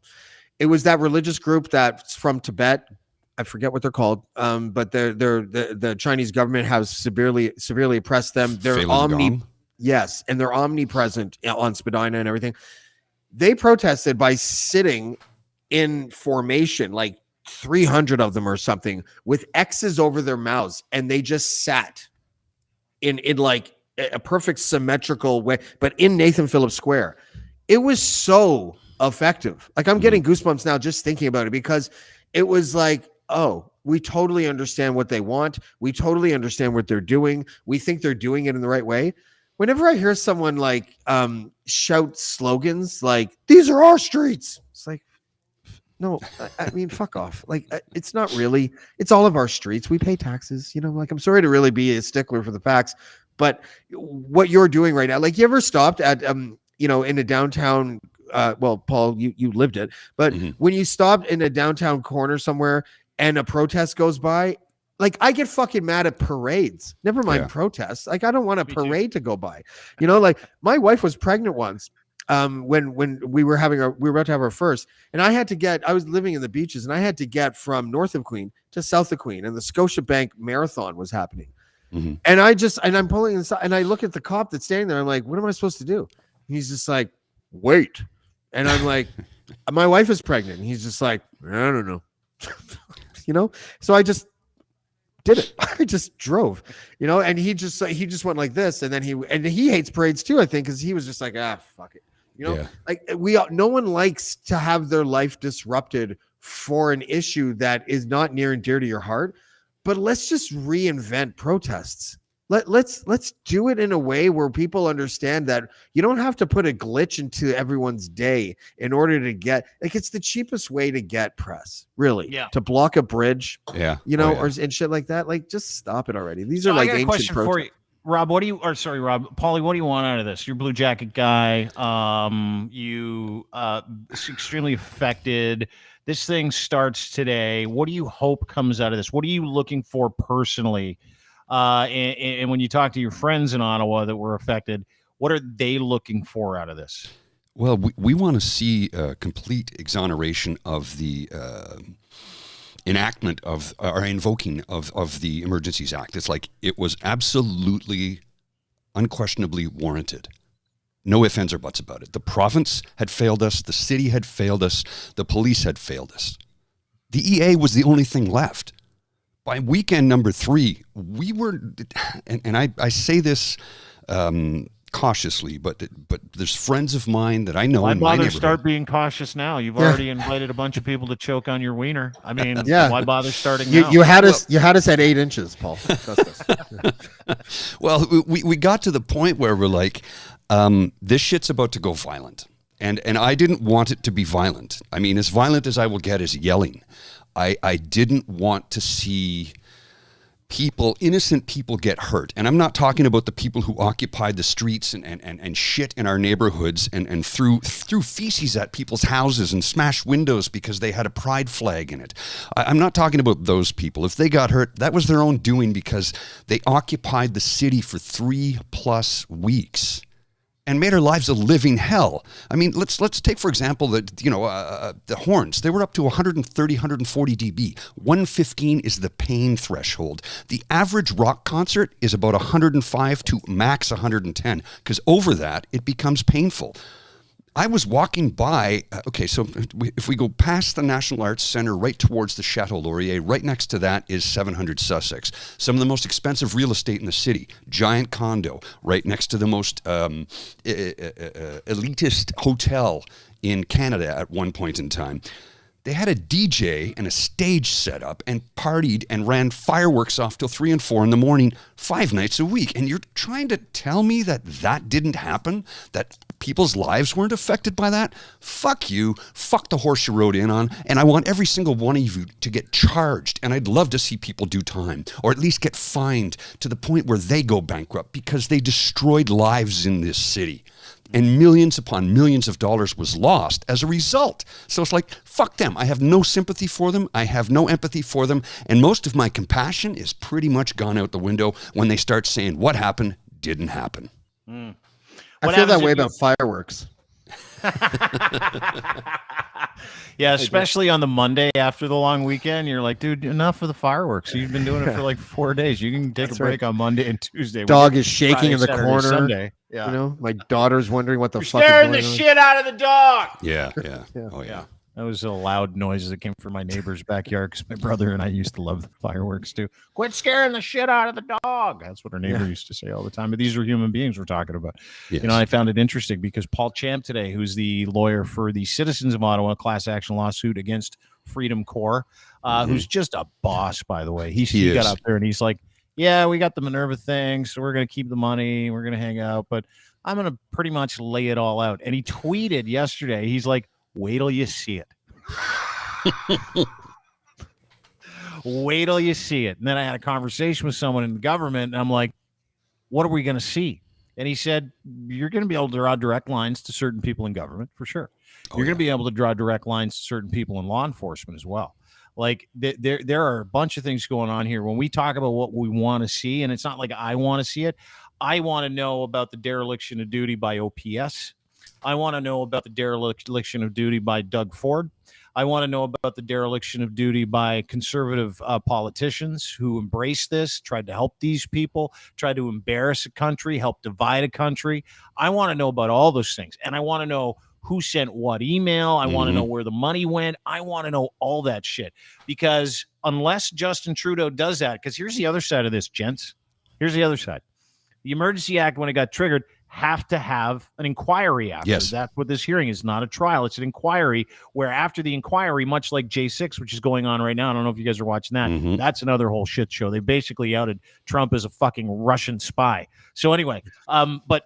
It was that religious group that's from Tibet. I forget what they're called, but the Chinese government has severely oppressed them. They're they're omnipresent on Spadina and everything. They protested by sitting in formation, like 300 of them or something, with X's over their mouths, and they just sat in like a perfect symmetrical way, but in Nathan Phillips Square. It was so effective. Like, I'm getting goosebumps now just thinking about it, because it was like, oh, we totally understand what they want. We totally understand what they're doing. We think they're doing it in the right way. Whenever I hear someone like shout slogans like, these are our streets, it's like, no, I mean, fuck off. Like, it's not really, it's all of our streets. We pay taxes, like, I'm sorry to really be a stickler for the facts, but what you're doing right now, like, you ever stopped at, in a downtown, well, Paul, you lived it, but when you stopped in a downtown corner somewhere and a protest goes by, like, I get fucking mad at parades, never mind protests. Like, I don't want a parade to go by, like, my wife was pregnant once. When we were about to have our first, and I was living in the beaches, and I had to get from north of Queen to south of Queen, and the Scotiabank Marathon was happening. And I'm pulling inside, and I look at the cop that's standing there. I'm like, what am I supposed to do? And he's just like, wait. And I'm like, my wife is pregnant. And he's just like, I don't know. So I just did it. I just drove, and he just went like this. And then he hates parades too, I think, because he was just like, fuck it. Like, no one likes to have their life disrupted for an issue that is not near and dear to your heart, but let's just reinvent protests. let's do it in a way where people understand that you don't have to put a glitch into everyone's day in order to get, like, it's the cheapest way to get press, really. Yeah. To block a bridge, Yeah. you know, Oh, yeah. and shit like that. Like, just stop it already. These So are like I got a ancient question for protests. you, Rob. Rob, Paulie, what do you want out of this? You're a Blue Jacket guy. You extremely affected. This thing starts today. What do you hope comes out of this? What are you looking for personally? And when you talk to your friends in Ottawa that were affected, what are they looking for out of this? Well, we want to see a complete exoneration of the enactment of or invoking of the Emergencies Act. It's like it was absolutely, unquestionably warranted. No ifs, ands, or buts about it. The province had failed us. The city had failed us. The police had failed us. The EA was the only thing left. By weekend number 3, we were, and I say this cautiously, but there's friends of mine that I know Why in my bother neighborhood. start being cautious now? You've already invited a bunch of people to choke on your wiener. I mean, why bother starting now? You had us at 8 inches, Paul. Trust us. Well, we got to the point where we're like, this shit's about to go violent. And I didn't want it to be violent. I mean, as violent as I will get is yelling. I didn't want to see innocent people get hurt. And I'm not talking about the people who occupied the streets and shit in our neighborhoods and threw feces at people's houses and smashed windows because they had a pride flag in it. I'm not talking about those people. If they got hurt, that was their own doing because they occupied the city for 3+ weeks. And made our lives a living hell. I mean, let's take, for example, the horns. They were up to 130, 140 dB. 115 is the pain threshold. The average rock concert is about 105 to max 110, because over that, it becomes painful. I was walking by, so if we go past the National Arts Centre right towards the Chateau Laurier, right next to that is 700 Sussex. Some of the most expensive real estate in the city. Giant condo right next to the most elitist hotel in Canada at one point in time. They had a DJ and a stage set up and partied and ran fireworks off till 3 and 4 in the morning, 5 nights a week. And you're trying to tell me that didn't happen? That people's lives weren't affected by that? Fuck you. Fuck the horse you rode in on. And I want every single one of you to get charged. And I'd love to see people do time, or at least get fined to the point where they go bankrupt because they destroyed lives in this city. And millions upon millions of dollars was lost as a result. So it's like, fuck them. I have no sympathy for them. I have no empathy for them. And most of my compassion is pretty much gone out the window when they start saying what happened didn't happen. I feel that way about fireworks. Yeah, especially on the Monday after the long weekend, you're like, dude, enough of the fireworks. You've been doing it for like 4 days. You can take a break on Monday and Tuesday. Dog is shaking Friday, in the Saturday, corner. Sunday. Yeah. You know, my daughter's wondering what the You're fuck is scaring going the on. shit out of the dog. Yeah. Yeah. Oh, yeah. That was a loud noise that came from my neighbor's backyard because my brother and I used to love the fireworks too. Quit scaring the shit out of the dog. That's what our neighbor used to say all the time. But these are human beings we're talking about. Yes. You know, I found it interesting because Paul Champ today, who's the lawyer for the Citizens of Ottawa class action lawsuit against Freedom Corps, who's just a boss, by the way. He got up there and he's like, yeah, we got the Minerva thing, so we're going to keep the money. We're going to hang out, but I'm going to pretty much lay it all out. And he tweeted yesterday, he's like, wait till you see it. Wait till you see it. And then I had a conversation with someone in the government, and I'm like, what are we going to see? And he said, you're going to be able to draw direct lines to certain people in government, for sure. You're going to be able to draw direct lines to certain people in law enforcement as well. Like there are a bunch of things going on here. When we talk about what we want to see, and it's not like I want to see it, I want to know about the dereliction of duty by OPS. I want to know about the dereliction of duty by Doug Ford. I want to know about the dereliction of duty by conservative politicians who embrace this, tried to help these people, tried to embarrass a country, help divide a country. I want to know about all those things. And I want to know who sent what email. I want to know where the money went. I want to know all that shit. Because unless Justin Trudeau does that, because here's the other side of this, gents. Here's the other side. The Emergency Act, when it got triggered, have to have an inquiry after. Yes. That's what this hearing is, not a trial. It's an inquiry where after the inquiry, much like J6, which is going on right now, I don't know if you guys are watching that. Mhm. That's another whole shit show. They basically outed Trump as a fucking Russian spy. So anyway, but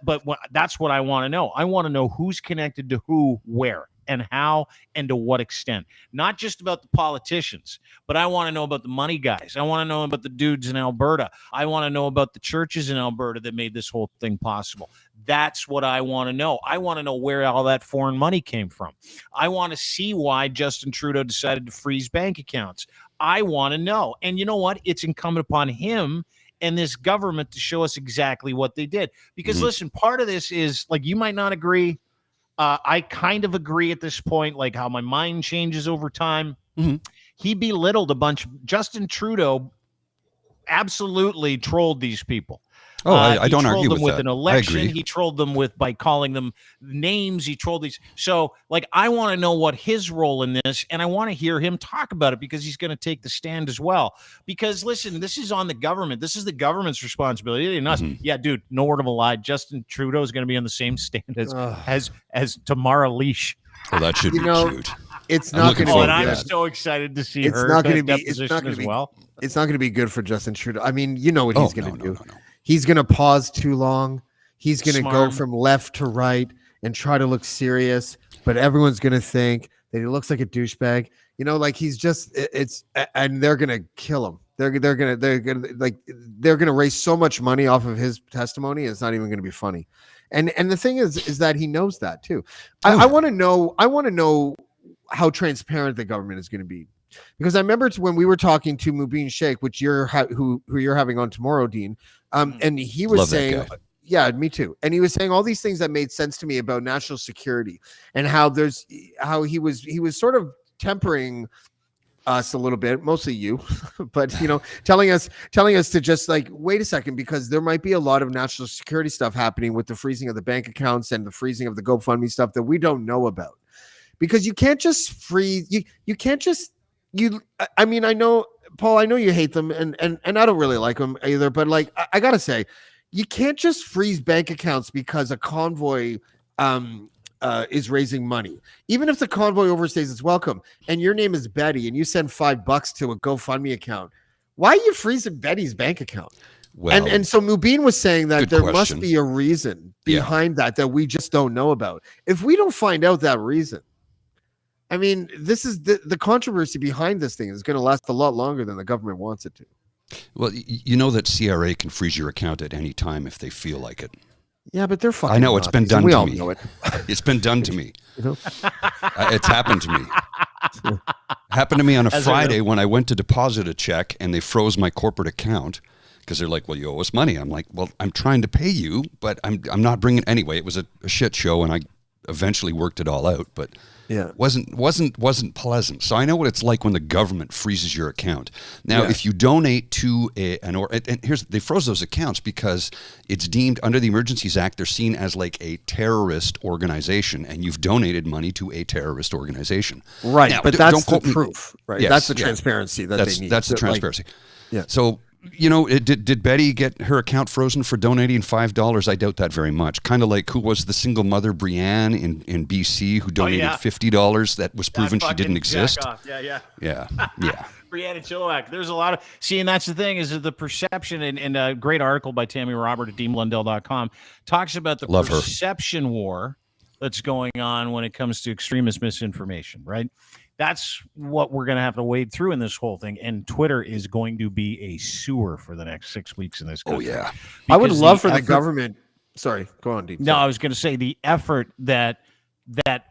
that's what I want to know. I want to know who's connected to who, where, and how, and to what extent. Not just about the politicians, but I want to know about the money guys. I want to know about the dudes in Alberta. I want to know about the churches in Alberta that made this whole thing possible. That's what I want to know. I want to know where all that foreign money came from. I want to see why Justin Trudeau decided to freeze bank accounts. I want to know. And you know what? It's incumbent upon him and this government to show us exactly what they did. Because listen, part of this is, like, you might not agree. I kind of agree at this point, like how my mind changes over time. He belittled a bunch. Justin Trudeau absolutely trolled these people. Oh, I don't argue with with that. an I election. agree. He trolled them by calling them names. He trolled these. So, like, I want to know what his role in this, and I want to hear him talk about it because he's going to take the stand as well. Because listen, this is on the government. This is the government's responsibility. It ain't us. Yeah, dude. No word of a lie. Justin Trudeau is going to be on the same stand as Tamara Leash. Well, that should be cute. It's I'm not looking going to forward be. And to I'm that. so excited to see It's her not going to be. It's deposition not going as to be. well. It's not going to be good for Justin Trudeau. I mean, you know what he's going to do. No. He's going to pause too long. He's going to go Smart. from left to right and try to look serious, but everyone's going to think that he looks like a douchebag. You know, like he's just and they're going to kill him. They're going to raise so much money off of his testimony. It's not even going to be funny. And the thing is that he knows that too. I want to know how transparent the government is going to be. Because I remember when we were talking to Mubin Sheikh, which who you're having on tomorrow, Dean, and he was saying, yeah, me too. And he was saying all these things that made sense to me about national security and how he was sort of tempering us a little bit, mostly you, but you know, telling us to just like wait a second, because there might be a lot of national security stuff happening with the freezing of the bank accounts and the freezing of the GoFundMe stuff that we don't know about. Because you can't just freeze. You can't just. I mean, I know, Paul, I know you hate them and I don't really like them either, but like, I gotta say, you can't just freeze bank accounts because a convoy is raising money. Even if the convoy overstays its welcome and your name is Betty and you send $5 to a GoFundMe account, why are you freezing Betty's bank account? Well, and so Mubin was saying that there must be a reason behind that we just don't know about. If we don't find out that reason, I mean, this is the controversy behind this thing is going to last a lot longer than the government wants it to. Well, you know that CRA can freeze your account at any time if they feel like it. Yeah, but they're fucking. I know it's been done to me. We all know it. It's been done to me. You know? It's happened to me. Happened to me on a Friday when I went to deposit a check and they froze my corporate account because they're like, "Well, you owe us money." I'm like, "Well, I'm trying to pay you, but I'm not bringing." Anyway, it was a shit show, and I eventually worked it all out, but. Yeah, wasn't pleasant. So I know what it's like when the government freezes your account. Now, if you donate to they froze those accounts because it's deemed under the Emergencies Act, they're seen as like a terrorist organization, and you've donated money to a terrorist organization. Right, now, but that's the proof, right? Yes, that's the transparency that they need. That's the transparency. Yeah. So. You know, did Betty get her account frozen for donating $5? I doubt that very much. Kind of like who was the single mother, Brianne in BC, who donated $50 that was proven she didn't exist. Yeah. Brianne and Chilliwack. There's a lot of and that's the thing is that the perception and a great article by Tammy Robert at DeanBlundell.com talks about the perception war that's going on when it comes to extremist misinformation, right? That's what we're going to have to wade through in this whole thing. And Twitter is going to be a sewer for the next 6 weeks in this country. Oh, yeah. I would love for the government. Sorry, go on, Dean. No, I was going to say the effort that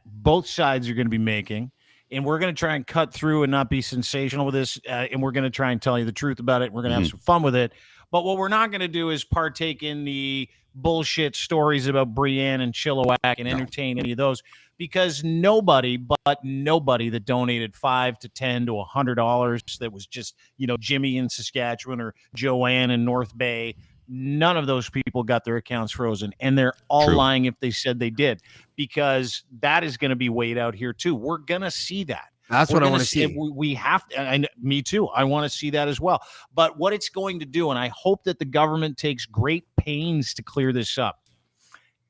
both sides are going to be making. And we're going to try and cut through and not be sensational with this. And we're going to try and tell you the truth about it. We're going to have some fun with it. But what we're not going to do is partake in the bullshit stories about Brianne and Chilliwack and entertain any of those. Because nobody that donated $5 to $10 to $100 that was just, you know, Gimme in Saskatchewan or Joanne in North Bay, none of those people got their accounts frozen. And they're all lying if they said they did, because that is going to be weighed out here too. We're going to see that. That's what I want to see. We have to, and me too. I want to see that as well. But what it's going to do, and I hope that the government takes great pains to clear this up,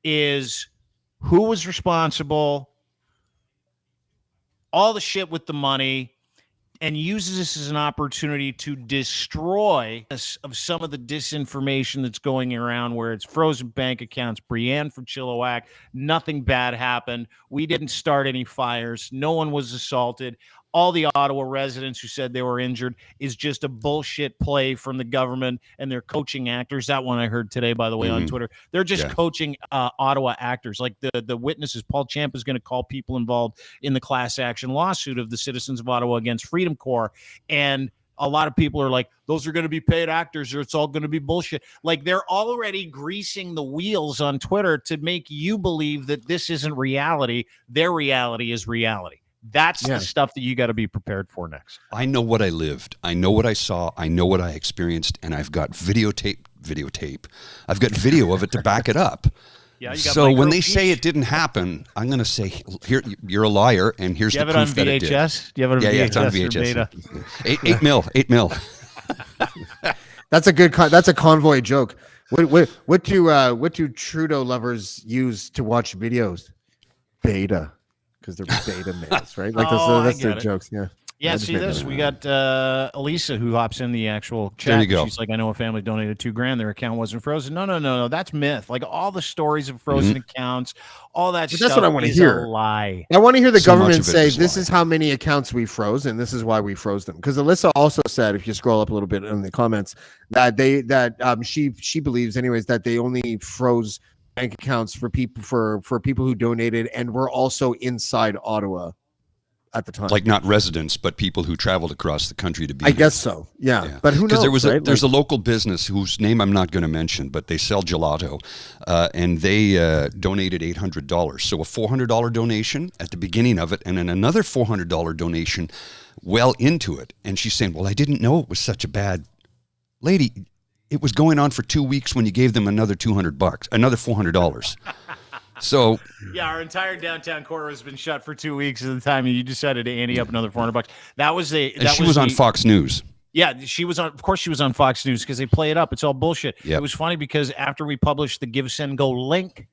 is who was responsible, all the shit with the money, and uses this as an opportunity to destroy us of some of the disinformation that's going around, where it's frozen bank accounts, Brienne from Chilliwack, nothing bad happened. We didn't start any fires. No one was assaulted. All the Ottawa residents who said they were injured is just a bullshit play from the government and their coaching actors. That one I heard today, by the way, on Twitter. They're just coaching Ottawa actors. Like the witnesses, Paul Champ is going to call people involved in the class action lawsuit of the citizens of Ottawa against Freedom Corps. And a lot of people are like, those are going to be paid actors, or it's all going to be bullshit. Like, they're already greasing the wheels on Twitter to make you believe that this isn't reality. Their reality is reality. That's the stuff that you got to be prepared for next. I know what I lived. I know what I saw. I know what I experienced, and I've got videotape. I've got video of it to back it up. Yeah, you got so when they say it didn't happen, I'm going to say, "Here, you're a liar," and here's the proof that it did. Do you have it on VHS? Yeah, it's on VHS. 8 mil. That's a good. That's a convoy joke. What do Trudeau lovers use to watch videos? Beta. Because they're beta males, right? Like that's their jokes. Yeah, see this? We got Elisa, who hops in the actual chat. There you go. She's like, I know a family donated $2,000. Their account wasn't frozen. No. That's myth. Like, all the stories of frozen accounts, all that stuff. That's what I want to hear. A lie. I want to hear the government say, this is how many accounts we froze, and this is why we froze them. Because Alyssa also said, if you scroll up a little bit in the comments, that she believes, anyways, that they only froze bank accounts for people who donated and were also inside Ottawa at the time. Like, not residents, but people who traveled across the country to be I guess so. Yeah. But who knows? Because there's a local business whose name I'm not going to mention, but they sell gelato, and they donated $800. So a $400 donation at the beginning of it, and then another $400 donation well into it. And she's saying, well, I didn't know it was such a bad lady. It was going on for 2 weeks when you gave them another $200, another $400. So yeah, our entire downtown core has been shut for 2 weeks at the time, and you decided to ante up another $400. That was she was on Fox News. Yeah, she was on. Of course, she was on Fox News because they play it up. It's all bullshit. Yep. It was funny because after we published the Give Send Go link,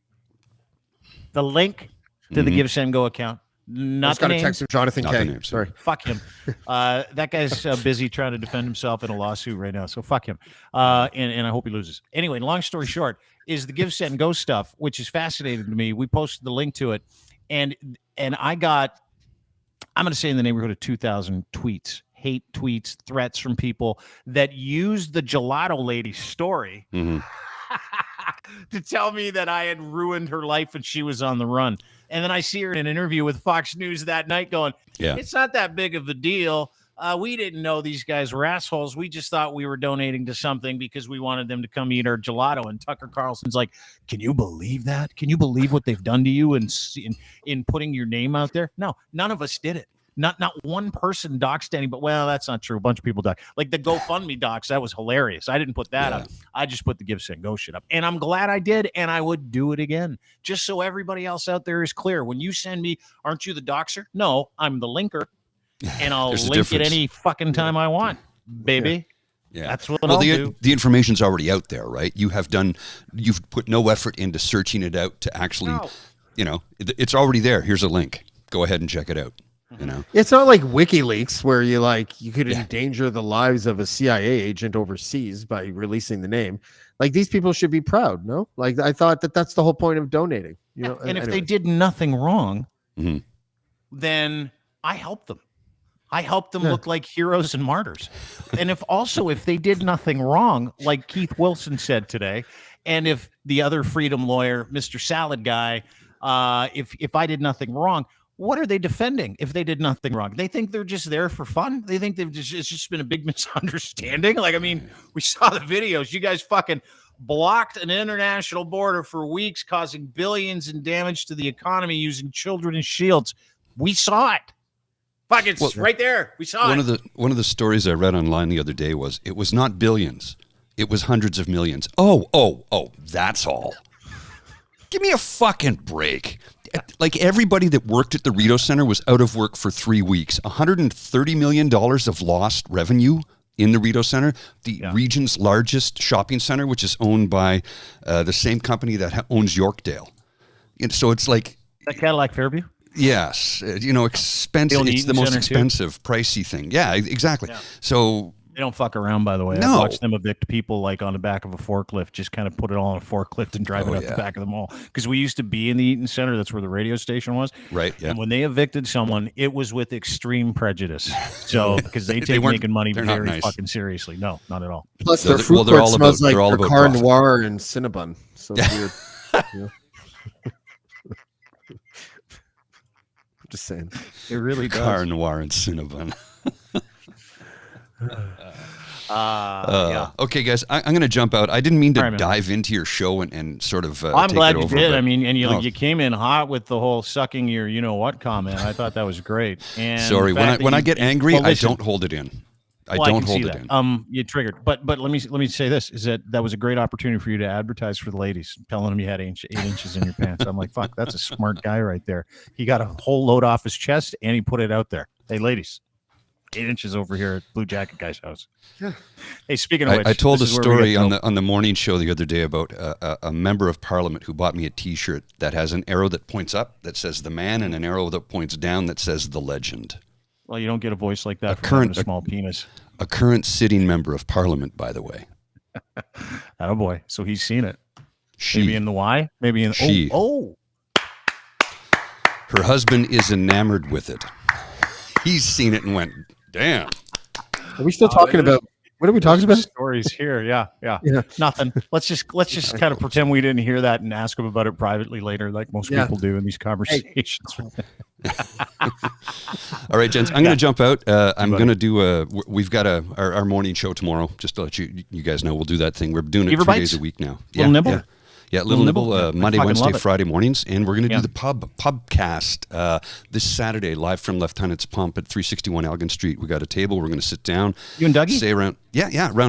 the link to the Give Send Go account. Not the name. Text him, Jonathan K. Sorry. Fuck him. That guy's busy trying to defend himself in a lawsuit right now. So fuck him. And I hope he loses. Anyway, long story short, is the Give, Send, Go stuff, which is fascinating to me. We posted the link to it, and I got, I'm going to say, in the neighborhood of 2,000 tweets, hate tweets, threats from people that used the gelato lady story to tell me that I had ruined her life and she was on the run. And then I see her in an interview with Fox News that night going, it's not that big of a deal. We didn't know these guys were assholes. We just thought we were donating to something because we wanted them to come eat our gelato. And Tucker Carlson's like, can you believe that? Can you believe what they've done to you in putting your name out there? No, none of us did it. Not one person doxed any, but well, that's not true. A bunch of people doxed. Like the GoFundMe docs, that was hilarious. I didn't put that up. I just put the Give, Send, Go shit up. And I'm glad I did, and I would do it again. Just so everybody else out there is clear. When you send me, aren't you the doxer? No, I'm the linker. And I'll link it any fucking time I want, baby. Yeah. That's what I'll do. The information's already out there, right? You've put no effort into searching it out to actually, it's already there. Here's a link. Go ahead and check it out. It's not like WikiLeaks where you could endanger the lives of a CIA agent overseas by releasing the name. Like, these people should be proud, no? Like, I thought that's the whole point of donating. And if they did nothing wrong, then I helped them. I helped them look like heroes and martyrs. And if they did nothing wrong, like Keith Wilson said today, and if the other freedom lawyer, Mr. Salad Guy, if I did nothing wrong, what are they defending if they did nothing wrong? They think they're just there for fun? They think it's just been a big misunderstanding? Like, I mean, we saw the videos. You guys fucking blocked an international border for weeks, causing billions in damage to the economy using children as shields. We saw it. Fuck, it's right there. We saw it. One of the stories I read online the other day was it was not billions. It was hundreds of millions. Oh, that's all. Give me a fucking break. Like, everybody that worked at the Rideau Center was out of work for 3 weeks. $130 million of lost revenue in the Rideau Center, the region's largest shopping center, which is owned by the same company that owns Yorkdale. So it's like that Cadillac Fairview. Yes, expensive. It's the most expensive, pricey thing. Yeah, exactly. Yeah. So they don't fuck around, by the way. No. I've watched them evict people like on the back of a forklift, just kind of put it all on a forklift and drive it up the back of the mall. Because we used to be in the Eaton Center. That's where the radio station was. Right. Yeah. And when they evicted someone, it was with extreme prejudice. So because they take making money very fucking seriously. No, not at all. Plus, their food court smells like car noir and Cinnabon. So weird. Yeah. Just saying. It really does. Car noir and Cinnabon. Yeah. Okay, guys, I'm going to jump out. I didn't mean to dive into your show and sort of I'm take glad it you over, did. I mean, and you came in hot with the whole sucking your you-know-what comment. I thought that was great. And sorry, when I get angry, I don't hold it in. I don't hold it in. You triggered. But let me say this, is that was a great opportunity for you to advertise for the ladies, telling them you had 8 inches in your pants. I'm like, fuck, that's a smart guy right there. He got a whole load off his chest and he put it out there. Hey, ladies, 8 inches over here at Blue Jacket Guy's house. Yeah. Hey, speaking of which, I told a story on the morning show the other day about a member of parliament who bought me a T-shirt that has an arrow that points up that says the man and an arrow that points down that says the legend. Well, you don't get a voice like that from a small penis. A current sitting member of parliament, by the way. Oh boy, so he's seen it. Maybe in the Y, maybe in she. Oh. Her husband is enamored with it. He's seen it and went, damn. Are we still talking about? What are we talking about? Stories here, yeah. Nothing. Let's just kind of pretend we didn't hear that and ask him about it privately later, like most people do in these conversations. All right, gents, I'm going to jump out. I'm going to do we've got our morning show tomorrow. Just to let you guys know, we'll do that thing. We're doing it 2 days a week now. Little nibble. Yeah, Little Nibble, Monday, Wednesday, Friday mornings. And we're going to do the pubcast this Saturday, live from Lieutenant's Pump at 361 Elgin Street. We got a table. We're going to sit down. You and Dougie? Say around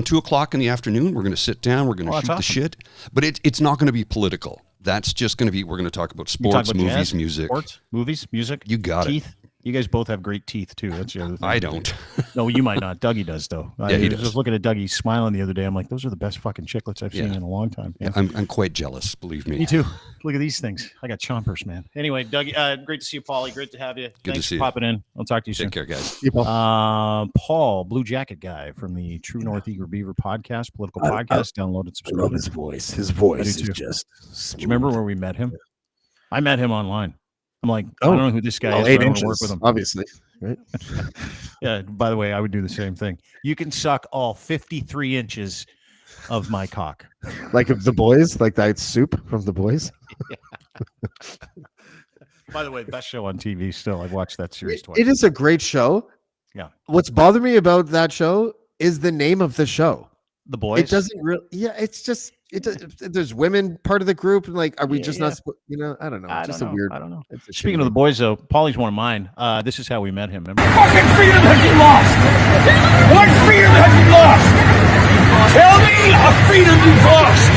2 o'clock in the afternoon. We're going to sit down. We're going to shoot the shit. But it's not going to be political. That's just going to be, we're going to talk about sports, movies, jazz, music. Sports, movies, music. You got teeth. You guys both have great teeth, too. That's the other thing. I don't. No, you might not. Dougie does, though. Yeah, he does. I was looking at Dougie smiling the other day. I'm like, those are the best fucking chiclets I've seen in a long time. Yeah. I'm quite jealous, believe me. Me too. Look at these things. I got chompers, man. Anyway, Dougie, great to see you, Paulie. Great to have you. Good Thanks to see for popping in. I'll talk to you soon. Take care, guys. Paul, Blue Jacket Guy from the True North Eager Beaver podcast, political podcast. Download it, subscribe. I love his voice. His voice is just smooth. Do you remember where we met him? I met him online. I'm like, I don't know who this guy is. 8 but I want inches, to work with him. obviously. Right? Yeah. By the way, I would do the same thing. You can suck all 53 inches of my cock. Like The Boys, like that soup from The Boys. By the way, best show on TV still. I've watched that series twice. It is a great show. Yeah. What's bothered me about that show is the name of the show. The Boys. It doesn't really. Yeah, it's just there's women part of the group. Like, are we just not? I don't know. I just don't a know. weird. I don't know. Speaking of The Boys, though, Paulie's one of mine. This is how we met him. Remember? Fucking freedom have you lost? What freedom have you lost? Tell me a freedom you've lost.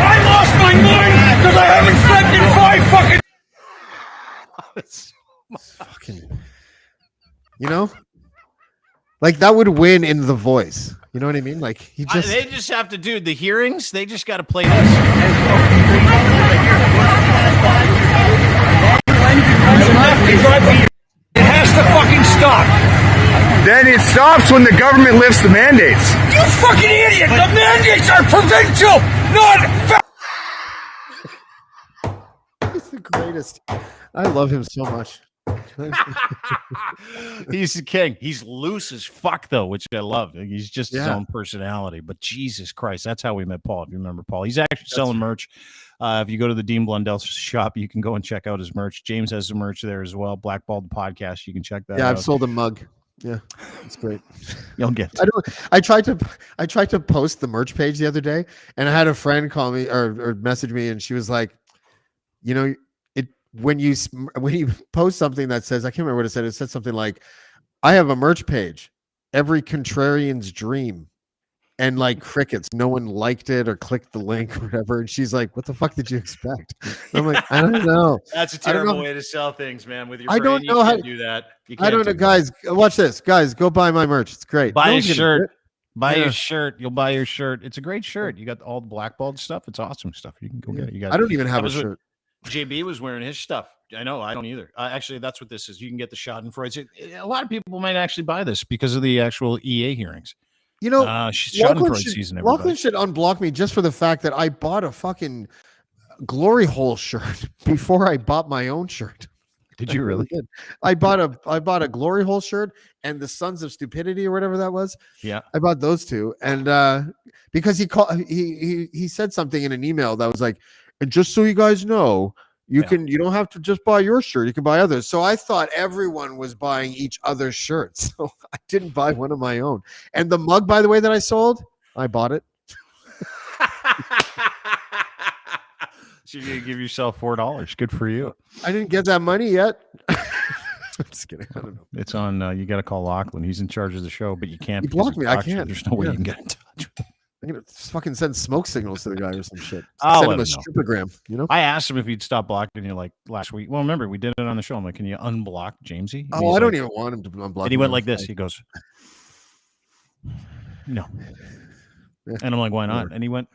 I lost my mind because I haven't slept in 5 fucking. Like that would win in The Voice. You know what I mean? Like he just. They just have to do the hearings. They just got to play this. It has to fucking stop. Then it stops when the government lifts the mandates. You fucking idiot! The mandates are provincial, not. He's the greatest. I love him so much. He's the king. He's loose as fuck, though, which I love. He's just his own personality. But Jesus Christ, that's how we met Paul. If you remember Paul, he's actually selling merch. If you go to the Dean Blundell shop, you can go and check out his merch. James has some merch there as well. Blackballed podcast. You can check that out. Yeah, I've sold a mug. Yeah, it's great. You'll get. I tried to post the merch page the other day, and I had a friend call me or message me, and she was like, when you post something that says, I can't remember what it said. It said something like, I have a merch page, every contrarian's dream, and like crickets. No one liked it or clicked the link or whatever. And she's like, what the fuck did you expect? I'm like, I don't know. That's a terrible way to sell things, man. With your I brain, don't know how to do that. I don't know, guys. Watch this, guys. Go buy my merch. It's great. Buy a shirt. Buy your shirt. You'll buy your shirt. It's a great shirt. You got all the blackballed stuff. It's awesome stuff. You can go get it. You got. I don't even have a shirt. JB was wearing his stuff. I know. I don't either. Actually, that's what this is. You can get the Schadenfreude. A lot of people might actually buy this because of the actual EA hearings. You know, Schadenfreude season. Lachlan should unblock me just for the fact that I bought a fucking glory hole shirt before I bought my own shirt. Did you really? I bought a glory hole shirt and the Sons of Stupidity or whatever that was. Yeah, I bought those two, and because he said something in an email that was like, and just so you guys know, you don't have to just buy your shirt, you can buy others. So I thought everyone was buying each other's shirts, so I didn't buy one of my own. And the mug, by the way, that I sold, I bought it. So you're gonna give yourself $4. Good for you. I didn't get that money yet. I'm just kidding. I don't know. It's on. You got to call Lachlan. He's in charge of the show, but you can't. He blocked me. I can't. There's no way you can get in touch. I'm gonna fucking send smoke signals to the guy or some shit. I'll Send him let a him know. stripogram. You know. I asked him if he'd stop blocking you like last week. Well, remember we did it on the show. I'm like, can you unblock Jamesy? Oh, I don't even want him to unblock. And he went like this. He goes, no. Yeah. And I'm like, why not? And he went,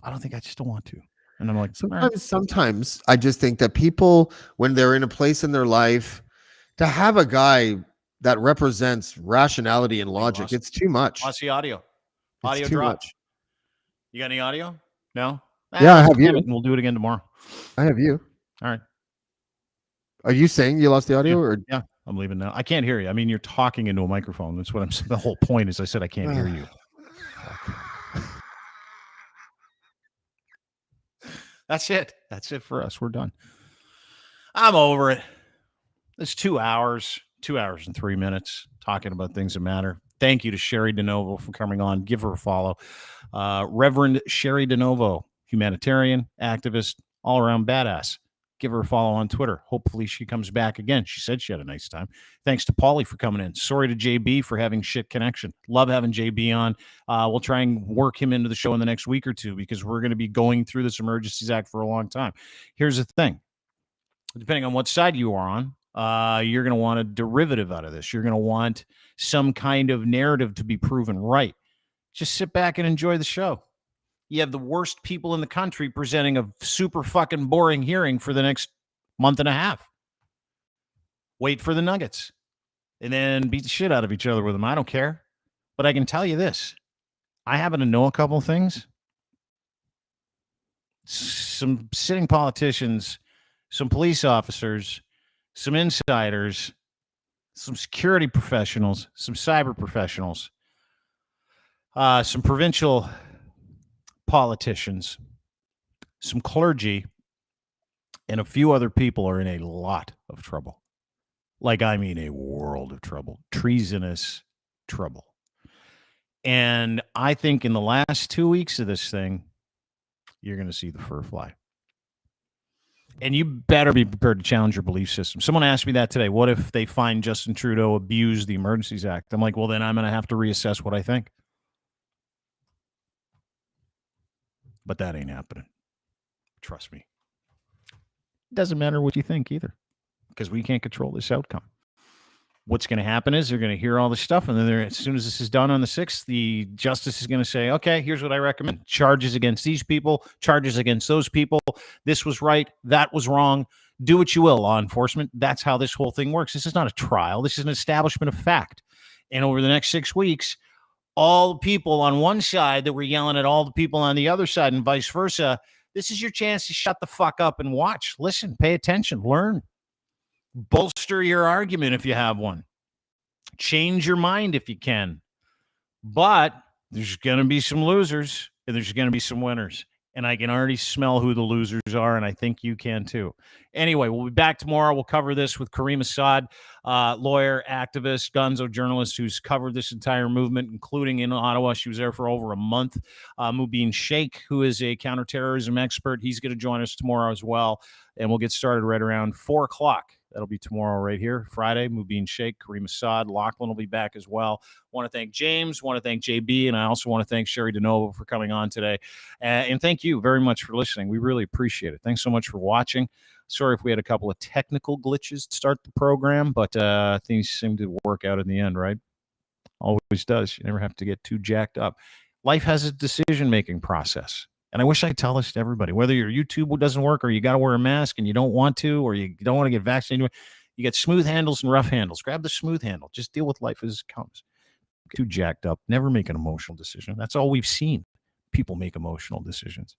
I don't think I just don't want to. And I'm like, sometimes I just think that people, when they're in a place in their life, to have a guy that represents rationality and logic, it's too much. Lost the audio. Audio It's too dropped. much. You got any audio? No? Yeah, I have you. We'll do it again tomorrow. I have you. All right. Are you saying you lost the audio? Or yeah, I'm leaving now. I can't hear you. I mean, you're talking into a microphone. That's what I'm saying. The whole point is I said I can't hear you. That's it. That's it for us. We're done. I'm over it. It's 2 hours, 2 hours and 3 minutes talking about things that matter. Thank you to Cheri Dinovo for coming on. Give her a follow. Reverend Cheri Dinovo, humanitarian, activist, all around badass. Give her a follow on Twitter. Hopefully she comes back again. She said she had a nice time. Thanks to Paulie for coming in. Sorry to JB for having shit connection. Love having JB on. We'll try and work him into the show in the next week or two because we're going to be going through this Emergencies Act for a long time. Here's the thing. Depending on what side you are on, you're going to want a derivative out of this. You're going to want some kind of narrative to be proven right. Just sit back and enjoy the show. You have the worst people in the country presenting a super fucking boring hearing for the next month and a half. Wait for the nuggets and then beat the shit out of each other with them. I don't care. But I can tell you this. I happen to know a couple things. Some sitting politicians, some police officers, some insiders, some security professionals, some cyber professionals, some provincial politicians, some clergy, and a few other people are in a lot of trouble. Like, I mean, a world of trouble. Treasonous trouble. And I think in the last 2 weeks of this thing, you're going to see the fur fly. And you better be prepared to challenge your belief system. Someone asked me that today. What if they find Justin Trudeau abused the Emergencies Act? I'm like, well, then I'm going to have to reassess what I think. But that ain't happening. Trust me. It doesn't matter what you think either, because we can't control this outcome. What's going to happen is they're going to hear all this stuff, and then as soon as this is done on the 6th, the justice is going to say, okay, here's what I recommend. Charges against these people, charges against those people. This was right. That was wrong. Do what you will, law enforcement. That's how this whole thing works. This is not a trial. This is an establishment of fact. And over the next 6 weeks, all the people on one side that were yelling at all the people on the other side and vice versa, this is your chance to shut the fuck up and watch. Listen, pay attention, learn. Bolster your argument if you have one. Change your mind if you can. But there's going to be some losers and there's going to be some winners. And I can already smell who the losers are, and I think you can too. Anyway, we'll be back tomorrow. We'll cover this with Kareem Assad, lawyer, activist, gonzo journalist who's covered this entire movement, including in Ottawa. She was there for over a month. Mubin Sheikh, who is a counterterrorism expert, he's going to join us tomorrow as well. And we'll get started right around 4 o'clock. That'll be tomorrow right here, Friday. Mubin Sheikh, Kareem Assad, Lachlan will be back as well. Want to thank James, want to thank JB, and I also want to thank Cheri Dinovo for coming on today. And thank you very much for listening. We really appreciate it. Thanks so much for watching. Sorry if we had a couple of technical glitches to start the program, but things seem to work out in the end, right? Always does. You never have to get too jacked up. Life has a decision-making process. And I wish I tell this to everybody, whether your YouTube doesn't work or you got to wear a mask and you don't want to, or you don't want to get vaccinated, you get smooth handles and rough handles. Grab the smooth handle. Just deal with life as it comes. Get too jacked up. Never make an emotional decision. That's all we've seen. People make emotional decisions.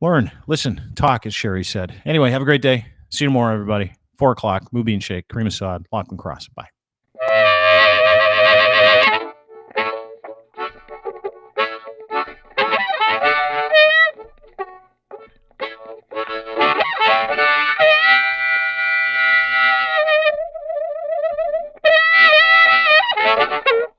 Learn, listen, talk, as Cheri said. Anyway, have a great day. See you tomorrow, everybody. 4 o'clock, Mubi and Shake, Kareem Assad, Lachlan Cross. Bye.